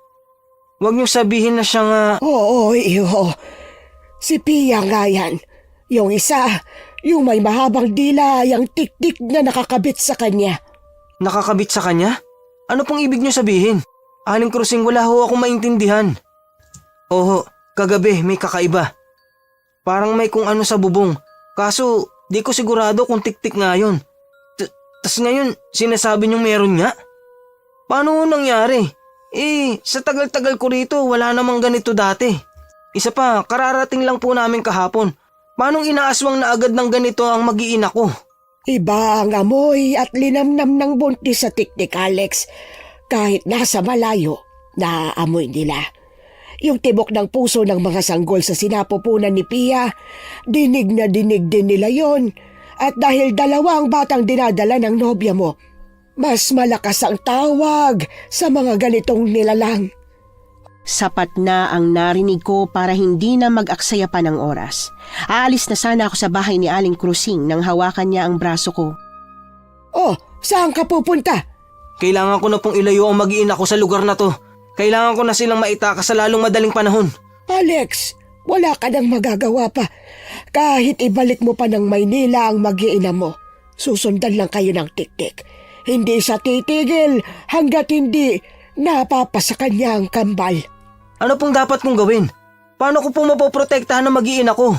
Huwag niyo sabihin na siyang Oo, iyo. Si Pia nga yan. Yung isa, yung may mahabang dila, yung tik-tik na nakakabit sa kanya. nakakabit sa kanya? Ano pong ibig niyo sabihin? Aling Krusing, wala ho akong maintindihan. Oho, kagabi may kakaiba. Parang may kung ano sa bubong. Kaso, di ko sigurado kung tik-tik nga yun. Tas ngayon, sinasabi niyong meron nga? Paano nangyari? Sa tagal-tagal ko rito, wala namang ganito dati. Isa pa, kararating lang po namin kahapon. Paanong inaaswang na agad ng ganito ang mag-iina ko? Iba ang amoy at linamnam ng buntis sa tik-tik, Alex. Kahit nasa malayo, naaamoy nila. Yung tibok ng puso ng mga sanggol sa sinapupunan ni Pia, dinig na dinig din nila yon. At dahil dalawa ang batang dinadala ng nobya mo, mas malakas ang tawag sa mga ganitong nilalang. Sapat na ang narinig ko para hindi na mag-aksaya pa ng oras. Aalis na sana ako sa bahay ni Aling Krusing nang hawakan niya ang braso ko. Oh, saan ka pupunta? Kailangan ko na pong ilayo ang mag-iina ko sa lugar na to. Kailangan ko na silang maitakas sa lalong madaling panahon. Alex, wala ka nang magagawa pa. Kahit ibalik mo pa ng Maynila ang mag-iina mo, susundan lang kayo ng tik-tik. Hindi siya titigil hanggat hindi napapasa kanya ang kambal. Ano pong dapat kong gawin? Paano ko po mapoprotektahan ng mag-iina ko?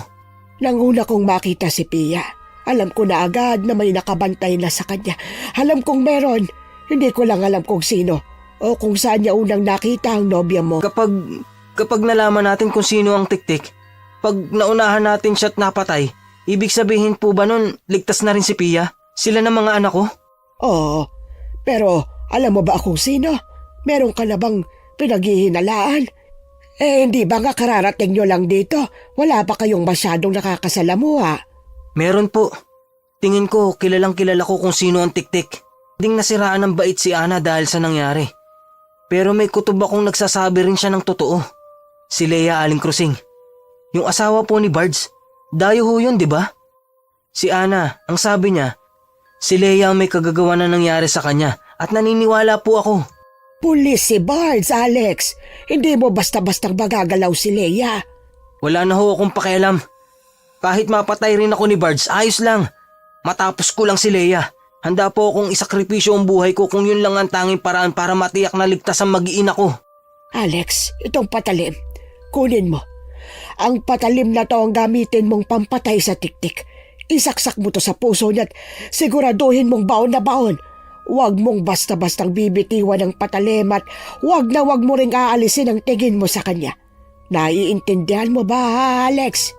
Nang una kong makita si Pia, alam ko na agad na may nakabantay na sa kanya. Alam kong meron, hindi ko lang alam kung sino o kung saan niya unang nakita ang nobya mo. Kapag nalaman natin kung sino ang tik-tik, pag naunahan natin siya't napatay, ibig sabihin po ba nun ligtas na rin si Pia? Sila na mga anak ko? Oo, pero alam mo ba kung sino? Meron ka na bang pinaghihinalaan? Hindi ba nga kararating nyo lang dito? Wala pa kayong masyadong nakakasalamuha? Meron po. Tingin ko kilalang kilala ko kung sino ang tik-tik. Ding nasiraan ng bait si Ana dahil sa nangyari. Pero may kutob akong nagsasabi rin siya ng totoo. Si Leia Aling Krusing. Yung asawa po ni Bards. Dayo ho yun, di ba? Si Ana, ang sabi niya, si Leia ang may kagagawa na nangyari sa kanya at naniniwala po ako. Pulis si Bards, Alex. Hindi mo basta-bastang magagalaw si Leia. Wala na ho akong pakialam. Kahit mapatay rin ako ni Bards, ayos lang. Matapos ko lang si Leia. Handa po akong isakripisyo ang buhay ko kung yun lang ang tanging paraan para matiyak na ligtas ang mag-iina ko. Alex, itong patalim. Kunin mo. Ang patalim na to ang gamitin mong pampatay sa tik-tik. Isaksak mo to sa puso niya at siguraduhin mong baon na baon. Huwag mong basta-bastang bibitiwan ng patalim at huwag mo ring aalisin ang tingin mo sa kanya. Naiintindihan mo ba, Alex?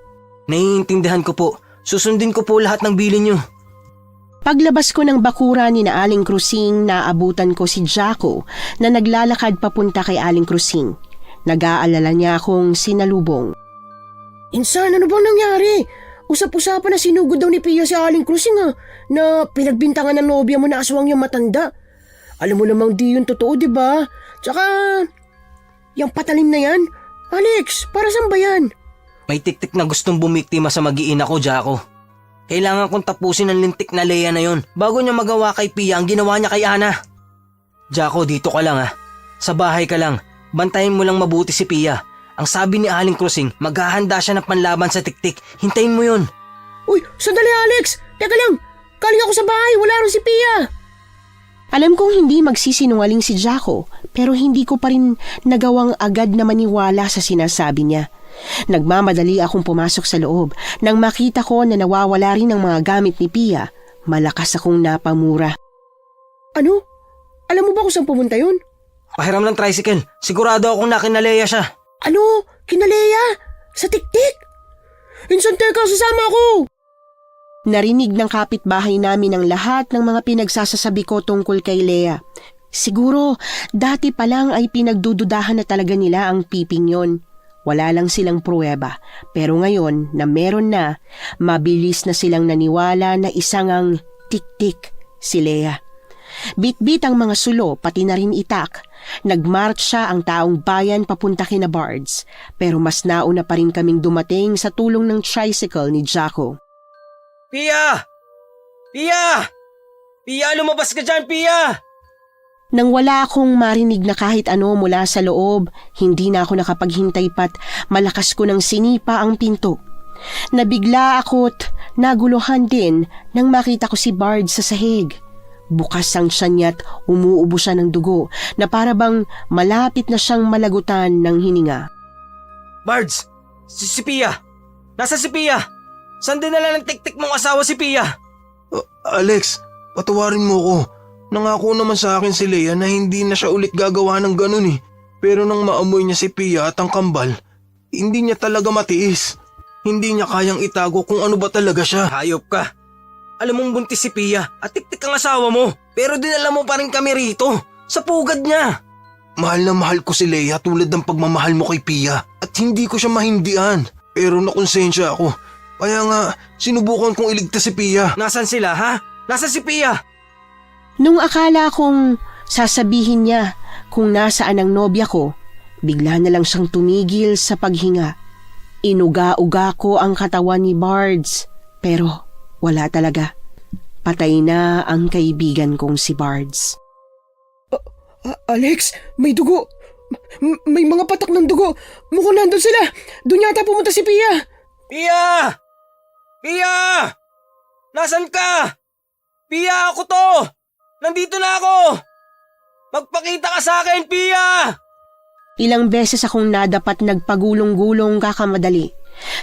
Naiintindihan ko po. Susundin ko po lahat ng bilin niyo. Paglabas ko ng bakura ni na Aling Krusing, naabutan ko si Jaco na naglalakad papunta kay Aling Krusing. Nag-aalala niya akong sinalubong. Insan, ano bang nangyari? Usap-usapan na sinugod daw ni Pia si Aling Krusing na pinagbintangan ng nobya mo na aswang yung matanda. Alam mo namang di yun totoo, di ba? Tsaka, yung patalim na yan, Alex, para saan ba yan? May tik-tik na gustong bumiktima sa mag-iina ko, Jaco. Kailangan kong tapusin ang lintik na Leia na yon bago niya magawa kay Pia ang ginawa niya kay Ana. Jaco, dito ka lang Sa bahay ka lang. Bantayin mo lang mabuti si Pia. Ang sabi ni Aling Krusing, maghahanda siya ng panlaban sa tik-tik. Hintayin mo yun. Uy, sandali Alex! Teka lang! Galing ako sa bahay, wala rin si Pia. Alam kong hindi magsisinungaling si Jaco, pero hindi ko pa rin nagawang agad na maniwala sa sinasabi niya. Nagmamadali akong pumasok sa loob. Nang makita ko na nawawala rin ang mga gamit ni Pia, malakas akong napamura. Ano? Alam mo ba kung saan pumunta yun? Pahiram ng tricycle. Sigurado akong nakinaleya siya. Ano? Kinaleya? Sa tiktik? Insan, teka, sasama ako! Narinig ng kapitbahay namin ang lahat ng mga pinagsasasabi ko tungkol kay Lea. Siguro, dati pa lang ay pinagdududahan na talaga nila ang piping yon. Wala lang silang pruweba. Pero ngayon na meron na, mabilis na silang naniwala na isang ang tik-tik si Lea. Bit-bit ang mga sulo, pati na rin itak. Nagmarcha ang taong bayan papunta kina Bards. Pero mas nauna pa rin kaming dumating sa tulong ng tricycle ni Jaco. Pia! Pia! Pia, lumabas ka dyan, Pia! Nang wala akong marinig na kahit ano mula sa loob, hindi na ako nakapaghintay pat malakas ko nang sinipa ang pinto. Nabigla ako't naguluhan din nang makita ko si Bard sa sahig. Bukas ang tiyan niya't umuubo siya ng dugo na para bang malapit na siyang malagutan ng hininga. Bards! Si Pia! Nasa si Pia? Saan dinala ng tik-tik mong asawa si Pia? Alex, patawarin mo ko. Nangako naman sa akin si Lea na hindi na siya ulit gagawa ng ganun eh. Pero nang maamoy niya si Pia at ang kambal, hindi niya talaga matiis. Hindi niya kayang itago kung ano ba talaga siya. Hayop ka. Alam mong buntis si Pia at tik-tik ang asawa mo. Pero dinala mo pa rin kami rito. Sa pugad niya. Mahal na mahal ko si Lea tulad ng pagmamahal mo kay Pia. At hindi ko siya mahindian. Pero nakonsensya ako. Kaya nga, sinubukan kong iligtas si Pia. Nasaan sila, ha? Nasaan si Pia? Nung akala kong sasabihin niya kung nasaan ang nobya ko, bigla na lang siyang tumigil sa paghinga. Inuga-uga ko ang katawan ni Bards, pero wala talaga. Patay na ang kaibigan kong si Bards. Alex, may dugo. May mga patak ng dugo. Mukhang nandun sila. Doon yata pumunta si Pia. Pia! Pia! Nasaan ka? Pia, ako to! Nandito na ako! Magpakita ka sa akin, Pia! Ilang beses akong nadapat nagpagulong-gulong kakamadali.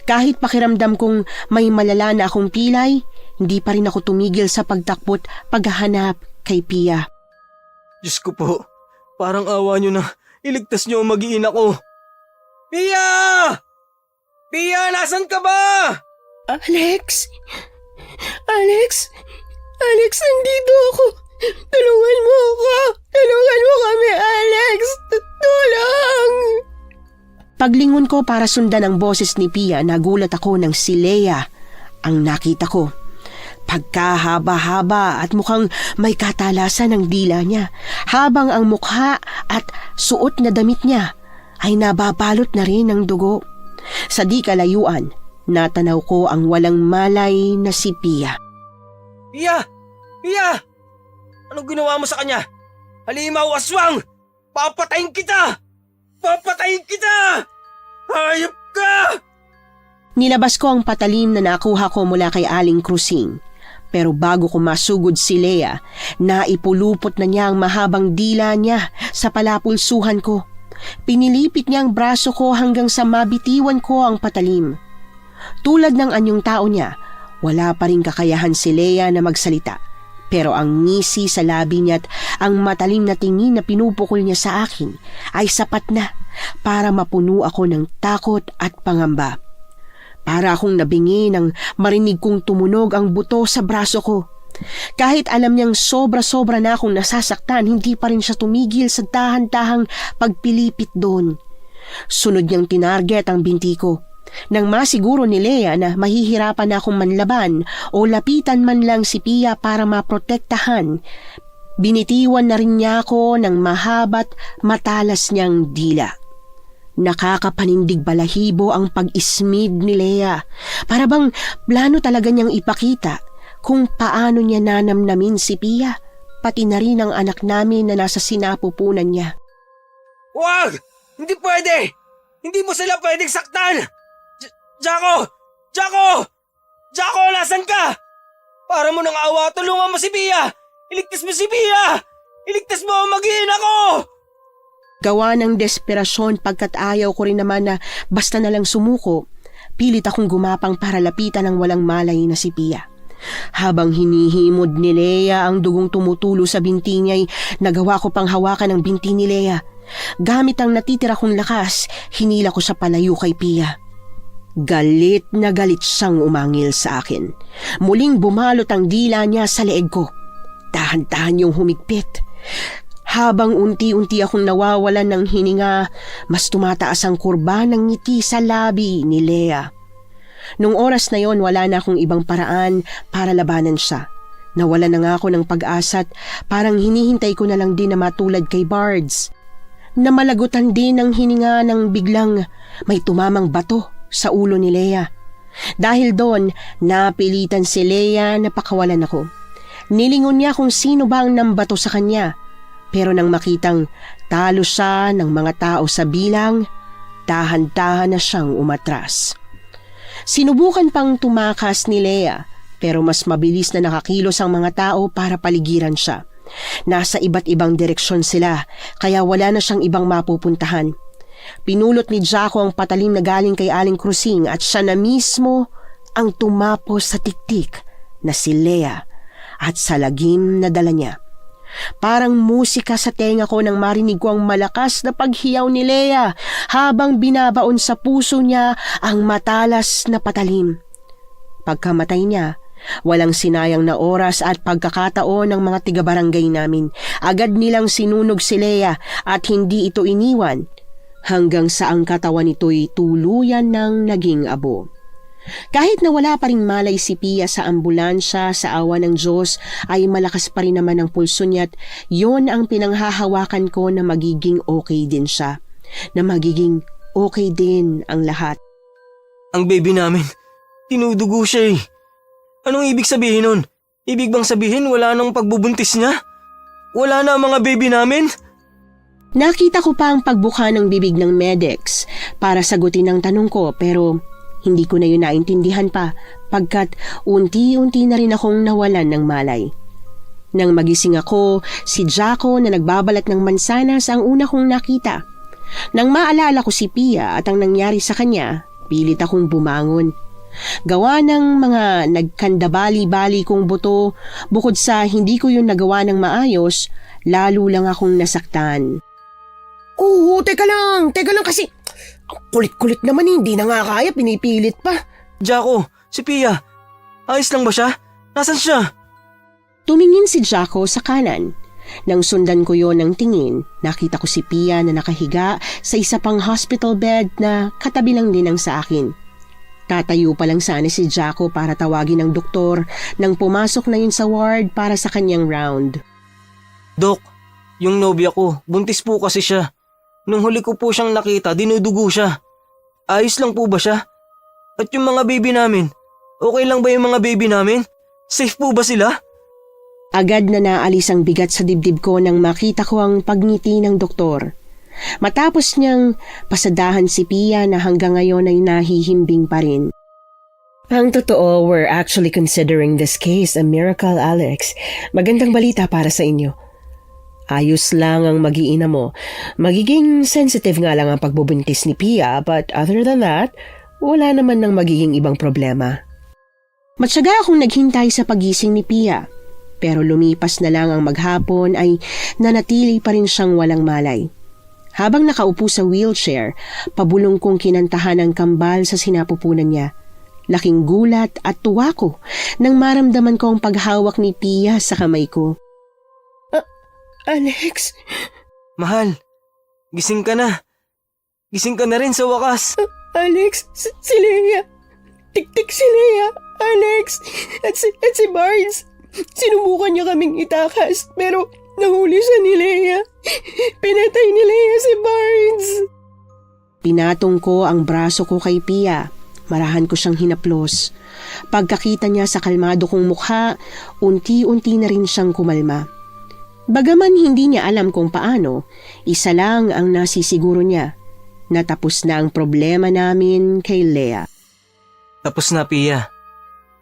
Kahit pakiramdam kong may malala na akong pilay, hindi pa rin ako tumigil sa pagtakbo't paghahanap kay Pia. Diyos ko po, parang awa nyo na. Iligtas nyo ang mag-iina ko. Pia! Pia, nasan ka ba? Alex? Alex, nandito ako. Tulungan mo ako. Tulungan mo kami, Alex. Tulong! Paglingon ko para sundan ang boses ni Pia, nagulat ako ng si Lea ang nakita ko. Pagkahaba-haba at mukhang may katalasan ng dila niya, habang ang mukha at suot na damit niya ay nababalot na rin ng dugo. Sa di kalayuan, natanaw ko ang walang malay na si Pia. Pia! Pia! Anong ginawa mo sa kanya? Halimaw, aswang! Papatayin kita! Papatayin kita! Hayop ka! Nilabas ko ang patalim na nakuha ko mula kay Aling Cruising. Pero bago ko masugod si Lea, naipulupot na niya ang mahabang dila niya sa palapulsuhan ko. Pinilipit niya ang braso ko hanggang sa mabitiwan ko ang patalim. Tulad ng anyong tao niya, wala pa rin kakayahan si Lea na magsalita. Pero ang ngisi sa labi niya at ang matalim na tingin na pinupukol niya sa akin ay sapat na para mapuno ako ng takot at pangamba. Para akong nabingi nang marinig kong tumunog ang buto sa braso ko. Kahit alam niyang sobra-sobra na akong nasasaktan, hindi pa rin siya tumigil sa dahan-dahang pagpilipit doon. Sunod niyang tinarget ang binti ko. Nang masiguro ni Lea na mahihirapan na akong manlaban o lapitan man lang si Pia para maprotektahan, binitiwan na rin niya ako ng mahaba't matalas niyang dila. Nakakapanindig balahibo ang pag-ismid ni Lea. Para bang plano talaga niyang ipakita kung paano niya nanamnamin si Pia, pati na rin ang anak namin na nasa sinapupunan niya. Huwag! Hindi pwede! Hindi mo sila pwedeng saktan! Jaco! Jaco! Jaco, nasan ka? Para mo ng awa, tulungan mo si Pia! Iligtas mo si Pia! Iligtas mo ang mag-iina ko! Gawa ng desperasyon pagkat ayaw ko rin naman na basta na lang sumuko, pilit akong gumapang para lapitan ng walang malay na si Pia. Habang hinihimod ni Lea ang dugong tumutulo sa binti niya'y nagawa ko pang hawakan ang binti ni Lea. Gamit ang natitira kong lakas, hinila ko sa palayo kay Pia. Galit na galit siyang umangil sa akin. Muling bumalot ang dila niya sa leeg ko. Dahan-dahan yung humigpit. Habang unti-unti akong nawawalan ng hininga, mas tumataas ang kurba ng ngiti sa labi ni Lea. Nung oras na yon, wala na akong ibang paraan para labanan siya. Nawala na nga ako ng pag-asa't parang hinihintay ko na lang din na matulad kay Bards. Namalagutan din ang hininga nang biglang may tumamang bato sa ulo ni Lea. Dahil doon, napilitan si Lea na pakawalan ako. Nilingon niya kung sino ba ang nambato sa kanya. Pero nang makitang talo siya ng mga tao sa bilang, dahan-dahan na siyang umatras. Sinubukan pang tumakas ni Lea, pero mas mabilis na nakakilos ang mga tao para paligiran siya. Nasa iba't ibang direksyon sila, kaya wala na siyang ibang mapupuntahan. Pinulot ni Jaco ang patalim na galing kay Aling Krusing at siya na mismo ang tumapos sa tiktik na si Lea at sa lagim na dala niya. Parang musika sa tenga ko nang marinig ko ang malakas na paghiyaw ni Lea habang binabaon sa puso niya ang matalas na patalim. Pagkamatay niya, walang sinayang na oras at pagkakataon ng mga tiga-barangay namin. Agad nilang sinunog si Lea at hindi ito iniwan hanggang sa ang katawan nito'y tuluyan ng naging abo. Kahit na wala pa ring malay si Pia sa ambulansya, sa awa ng Diyos ay malakas pa rin naman ang pulso niya at yun ang pinanghahawakan ko na magiging okay din siya. Na magiging okay din ang lahat. Ang baby namin, tinudugo siya eh. Anong ibig sabihin nun? Ibig bang sabihin wala nang pagbubuntis niya? Wala na ang mga baby namin? Nakita ko pa ang pagbuka ng bibig ng medics para sagutin ang tanong ko pero hindi ko na yun naintindihan pa pagkat unti-unti na rin akong nawalan ng malay. Nang magising ako, si Jaco na nagbabalat ng mansanas ang una kong nakita. Nang maalala ko si Pia at ang nangyari sa kanya, pilit akong bumangon. Gawa ng mga nagkandabali-bali kong buto, bukod sa hindi ko yun nagawa ng maayos, lalo lang akong nasaktan. Oo, teka lang kasi ang kulit-kulit naman, hindi na nga kaya, pinipilit pa. Jaco, si Pia, ayos lang ba siya? Nasaan siya? Tumingin si Jaco sa kanan. Nang sundan ko yon ng tingin, nakita ko si Pia na nakahiga sa isa pang hospital bed na katabi lang din ang sa akin. Tatayo pa lang sana si Jaco para tawagin ng doktor nang pumasok na yun sa ward para sa kanyang round. Dok, yung nobya ko, buntis po kasi siya. Nung huli ko po siyang nakita, dinudugo siya. Ayos lang po ba siya? At yung mga baby namin, okay lang ba yung mga baby namin? Safe po ba sila? Agad na naalis ang bigat sa dibdib ko nang makita ko ang pagngiti ng doktor. Matapos niyang pasadahan si Pia na hanggang ngayon ay nahihimbing pa rin. Ang totoo, we're actually considering this case a miracle, Alex. Magandang balita para sa inyo. Ayos lang ang mag-iina mo. Magiging sensitive nga lang ang pagbubuntis ni Pia, but other than that, wala naman nang magiging ibang problema. Matyaga akong naghintay sa pagising ni Pia, pero lumipas na lang ang maghapon ay nanatili pa rin siyang walang malay. Habang nakaupo sa wheelchair, pabulong kong kinantahan ang kambal sa sinapupunan niya. Laking gulat at tuwa ko nang maramdaman ko ang paghawak ni Pia sa kamay ko. Alex? Mahal, gising ka na. Gising ka na rin sa wakas. Alex, si Lea. Tik-tik si Lea. Alex, at si Barnes. Sinubukan niya kaming itakas, pero nahuli siya ni Lea. Pinatay ni Lea si Barnes. Pinatong ko ang braso ko kay Pia. Marahan ko siyang hinaplos. Pagkakita niya sa kalmado kong mukha, unti-unti na rin siyang kumalma. Bagaman hindi niya alam kung paano, isa lang ang nasisiguro niya. Natapos na ang problema namin kay Lea. Tapos na, Pia.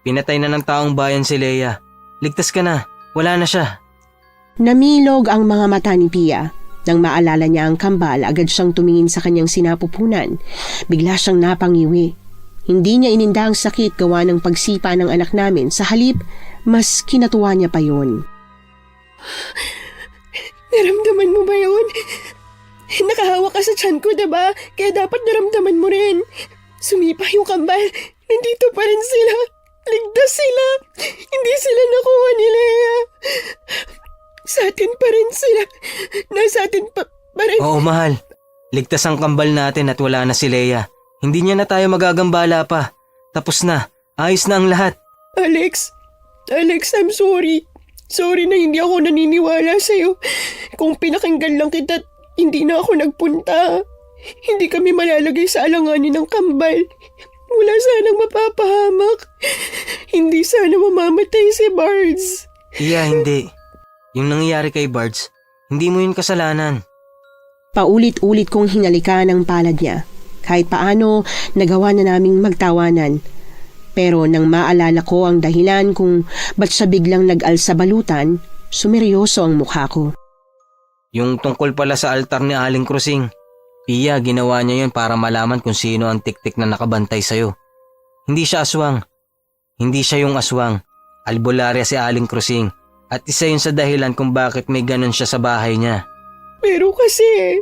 Pinatay na ng taong bayan si Leia. Ligtas ka na. Wala na siya. Namilog ang mga mata ni Pia. Nang maalala niya ang kambal, agad siyang tumingin sa kanyang sinapupunan. Bigla siyang napangiwi. Hindi niya ininda ang sakit gawa ng pagsipa ng anak namin. Sa halip, mas kinatuwa niya pa yun. Naramdaman mo ba yun? Nakahawak ka sa tiyan ko, diba? Kaya dapat naramdaman mo rin. Sumipa yung kambal. Nandito pa rin sila. Ligtas sila. Hindi sila nakuha ni Leia. Sa atin pa rin sila. Nasa atin pa rin. Oo, mahal. Ligtas ang kambal natin at wala na si Leia. Hindi niya na tayo magagambala pa. Tapos na. Ayos na ang lahat. Alex, I'm sorry. Sorry na hindi ako naniniwala sa'yo. Kung pinakinggan lang kita, hindi na ako nagpunta. Hindi kami malalagay sa alanganin ng kambal. Wala sanang mapapahamak. Hindi sana mamamatay si Bards. Iya, hindi. Yung nangyayari kay Bards, hindi mo yun kasalanan. Paulit-ulit kong hinalikan ang palad niya. Kahit paano, nagawa na naming magtawanan. Pero nang maalala ko ang dahilan kung ba't siya biglang nag-alsa balutan, sumeryoso ang mukha ko. Yung tungkol pala sa altar ni Aling Krusing, Pia, ginawa niya yun para malaman kung sino ang tiktik na nakabantay sa'yo. Hindi siya aswang. Hindi siya yung aswang. Albularya si Aling Krusing. At isa yun sa dahilan kung bakit may ganun siya sa bahay niya. Pero kasi,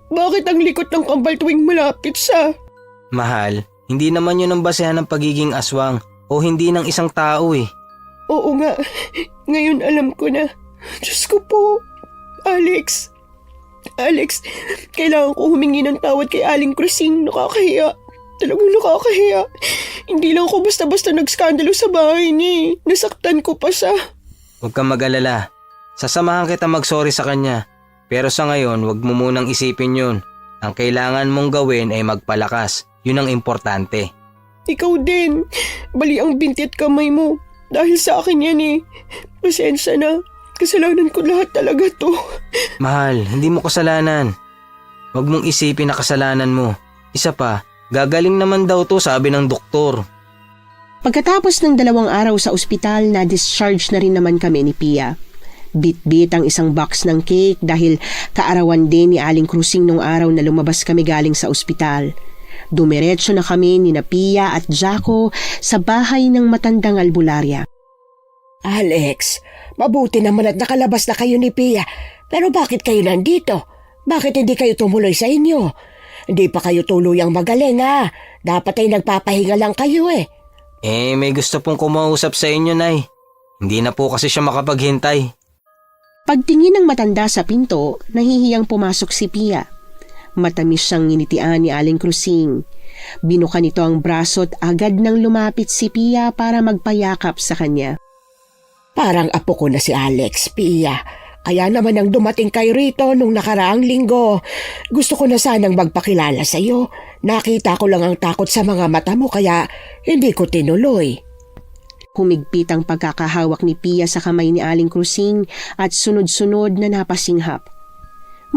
bakit ang likot ng kambal tuwing malapit siya? Mahal, hindi naman yun ang basehan ng pagiging aswang o hindi ng isang tao eh. Oo nga, ngayon alam ko na. Diyos ko po, Alex, kailangan ko humingi ng tawad kay Aling Krusing. Nakakahiya. Talagang nakakahiya. Hindi lang ako basta-basta nagskandalo sa bahay niya. Nasaktan ko pa siya. Huwag kang mag-alala. Sasamahan kita mag-sorry sa kanya. Pero sa ngayon, huwag mo munang isipin yun. Ang kailangan mong gawin ay magpalakas. Yun ang importante. Ikaw din. Bali ang binti at kamay mo. Dahil sa akin yan eh. Pasensya na. Kasalanan ko lahat talaga to. Mahal, hindi mo kasalanan. Huwag mong isipin na kasalanan mo. Isa pa, gagaling naman daw to, sabi ng doktor. Pagkatapos ng 2 araw sa ospital, na-discharge na rin naman kami ni Pia. Bit-bit ang isang box ng cake dahil kaarawan din ni Aling Krusing nung araw na lumabas kami galing sa ospital. Dumiretso na kami ni Pia at Jaco sa bahay ng matandang albularya. Alex, mabuti naman at nakalabas na kayo ni Pia. Pero bakit kayo nandito? Bakit hindi kayo tumuloy sa inyo? Hindi pa kayo tuluyang magaling ha. Dapat ay nagpapahinga lang kayo eh. May gusto pong kumausap sa inyo, Nay. Hindi na po kasi siya makapaghintay. Pagtingin ng matanda sa pinto, nahihiyang pumasok si Pia. Matamis siyang nginitian ni Aling Krusing. Binuka nito ang braso at agad nang lumapit si Pia para magpayakap sa kanya. Parang apo ko na si Alex, Pia. Kaya naman nang dumating kayo rito nung nakaraang linggo, gusto ko na sanang magpakilala sa iyo. Nakita ko lang ang takot sa mga mata mo kaya hindi ko tinuloy. Humigpit ang pagkakahawak ni Pia sa kamay ni Aling Krusing at sunod-sunod na napasinghap.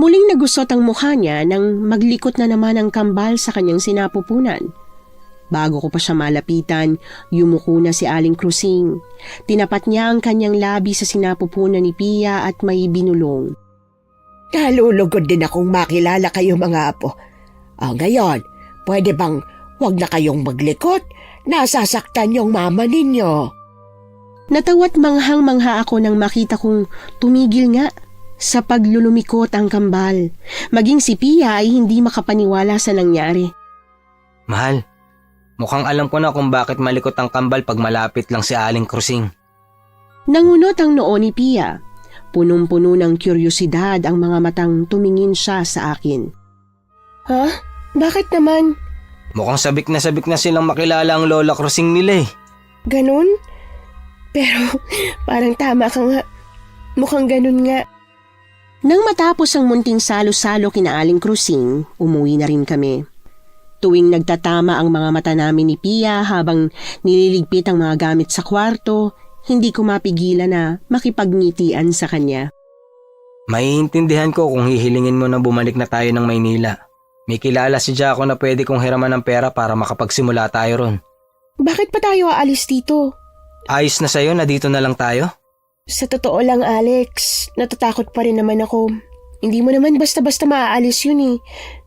Muling nagusot ang mukha niya nang maglikot na naman ang kambal sa kanyang sinapupunan. Bago ko pa siya malapitan, yumuko na si Aling Krusing. Tinapat niya ang kanyang labi sa sinapupunan ni Pia at may binulong. Nalulugod din akong makilala kayo mga apo. Ngayon, pwede bang wag na kayong maglikot? Nasasaktan yung mama ninyo. Natawat manghang-mangha ako nang makita kong tumigil nga sa paglulumikot ang kambal. Maging si Pia ay hindi makapaniwala sa nangyari. Mahal, mukhang alam ko na kung bakit malikot ang kambal pag malapit lang si Aling Krusing. Nangunot ang noo ni Pia. Punong-puno ng kuryosidad ang mga matang tumingin siya sa akin. Ha? Bakit naman? Mukhang sabik na silang makilala ang Lola Krusing nila eh. Ganun? Pero parang tama ka nga. Mukhang ganun nga. Nang matapos ang munting salo-salo kina Aling Krusing, umuwi na rin kami. Tuwing nagtatama ang mga mata namin ni Pia habang nililigpit ang mga gamit sa kwarto, hindi ko mapigilan na makipagngitian sa kanya. Maiintindihan ko kung hihilingin mo na bumalik na tayo ng Maynila. May kilala si Jaco na pwede kong hiraman ng pera para makapagsimula tayo ron. Bakit pa tayo aalis dito? Ayos na sa'yo na dito na lang tayo? Sa totoo lang, Alex, natatakot pa rin naman ako. Hindi mo naman basta-basta maaalis yun eh.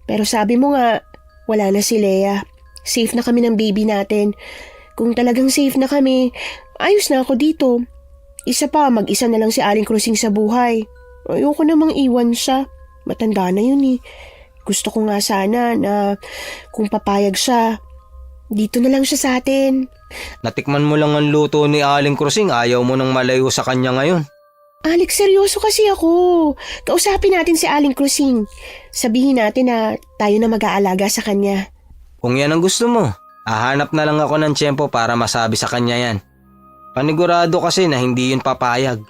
Pero sabi mo nga, wala na si Lea. Safe na kami ng baby natin. Kung talagang safe na kami, ayos na ako dito. Isa pa, mag-isa na lang si Aling Krusing sa buhay. Ayoko namang iwan siya. Matanda na yun eh. Gusto ko nga sana na kung papayag siya, dito na lang siya sa atin. Natikman mo lang ang luto ni Aling Krusing, ayaw mo nang malayo sa kanya ngayon. Alex, seryoso kasi ako. Kausapin natin si Aling Krusing. Sabihin natin na tayo na mag-aalaga sa kanya. Kung yan ang gusto mo, hahanap na lang ako ng tiyempo para masabi sa kanya yan. Panigurado kasi na hindi yun papayag.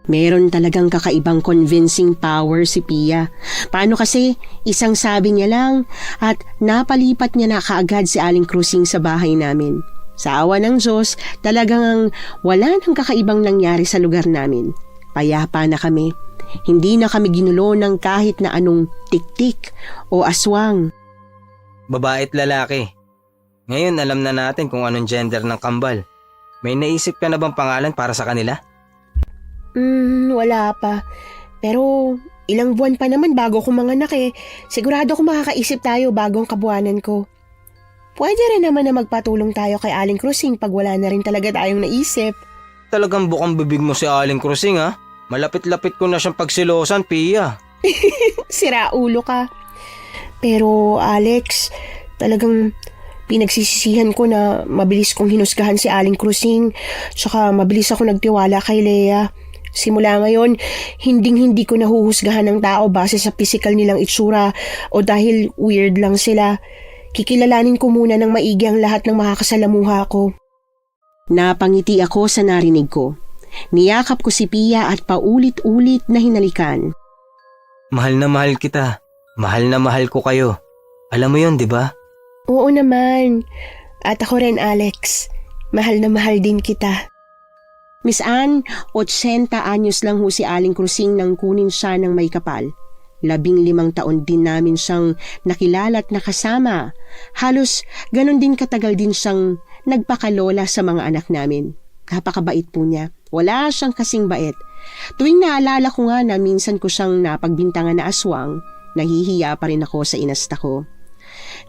Meron talagang kakaibang convincing power si Pia. Paano kasi isang sabi niya lang at napalipat niya na kaagad si Aling Krusing sa bahay namin. Sa awa ng Diyos, talagang wala nang kakaibang nangyari sa lugar namin. Payapa na kami. Hindi na kami ginulo ng kahit na anong tik-tik o aswang. Babae at lalaki. Ngayon alam na natin kung anong gender ng kambal. May naisip ka na bang pangalan para sa kanila? Wala pa. Pero ilang buwan pa naman bago ko manganak eh. Sigurado ko makakaisip tayo bagong kabuanan ko. Pwede rin naman na magpatulong tayo kay Aling Krusing pag wala na rin talaga tayong naisip. Talagang bukang bibig mo si Aling Krusing ha? Malapit-lapit ko na siyang pagsilosan, Pia. Sira ulo ka. Pero Alex, talagang pinagsisisihan ko na mabilis kong hinusgahan si Aling Krusing. Tsaka mabilis ako nagtiwala kay Lea. Simula ngayon, hindi ko nahuhusgahan ng tao base sa physical nilang itsura o dahil weird lang sila. Kikilalanin ko muna ng maigi ang lahat ng makakasalamuha ko. Napangiti ako sa narinig ko. Niyakap ko si Pia at paulit-ulit na hinalikan. Mahal na mahal kita. Mahal na mahal ko kayo. Alam mo yun, di ba? Oo naman. At ako rin, Alex. Mahal na mahal din kita. Miss Ann, 80 anyos lang ho si Aling Krusing nang kunin siya ng may kapal. 15 taon din namin siyang nakilala at nakasama. Halos ganon din katagal din siyang nagpakalola sa mga anak namin. Napakabait po niya. Wala siyang kasing bait. Tuwing naalala ko nga na minsan ko siyang napagbintangan na aswang, nahihiya pa rin ako sa inasta ko.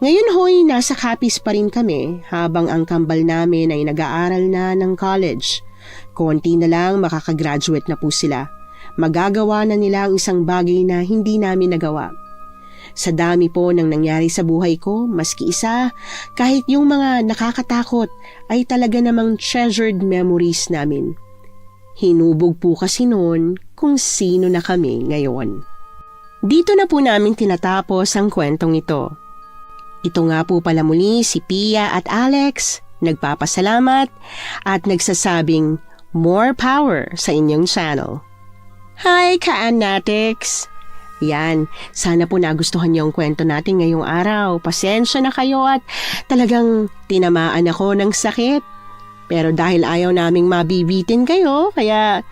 Ngayon hoy, nasa Capiz pa rin kami habang ang kambal namin ay nag-aaral na ng college. Konti na lang makakagraduate na po sila. Magagawa na nila ang isang bagay na hindi namin nagawa. Sa dami po ng nangyari sa buhay ko, maski isa, kahit yung mga nakakatakot ay talaga namang treasured memories namin. Hinubog po kasi noon kung sino na kami ngayon. Dito na po namin tinatapos ang kwentong ito. Ito nga po pala muli si Pia at Alex, nagpapasalamat at nagsasabing more power sa inyong channel. Hi, ka-Anatics! Yan, sana po nagustuhan niyo ang kwento natin ngayong araw. Pasensya na kayo at talagang tinamaan ako ng sakit. Pero dahil ayaw naming mabibitin kayo, kaya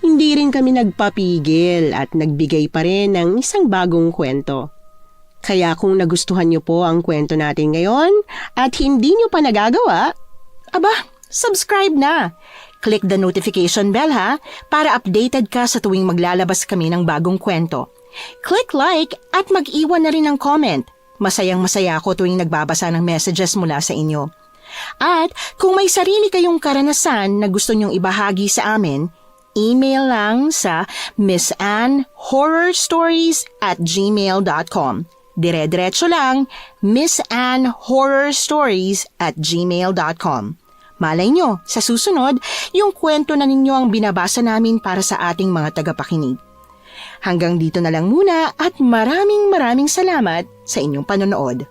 hindi rin kami nagpapigil at nagbigay pa rin ng isang bagong kwento. Kaya kung nagustuhan niyo po ang kwento natin ngayon at hindi niyo pa nagagawa, aba, subscribe na! Click the notification bell ha, para updated ka sa tuwing maglalabas kami ng bagong kwento. Click like at mag-iwan na rin ng comment. Masayang-masaya ako tuwing nagbabasa ng messages mula sa inyo. At kung may sarili kayong karanasan na gusto nyong ibahagi sa amin, email lang sa missanhorrorstories@gmail.com. Dire-diretso lang, missanhorrorstories@gmail.com. Malay nyo, sa susunod, yung kwento na ninyo ang binabasa namin para sa ating mga tagapakinig. Hanggang dito na lang muna at maraming salamat sa inyong panonood.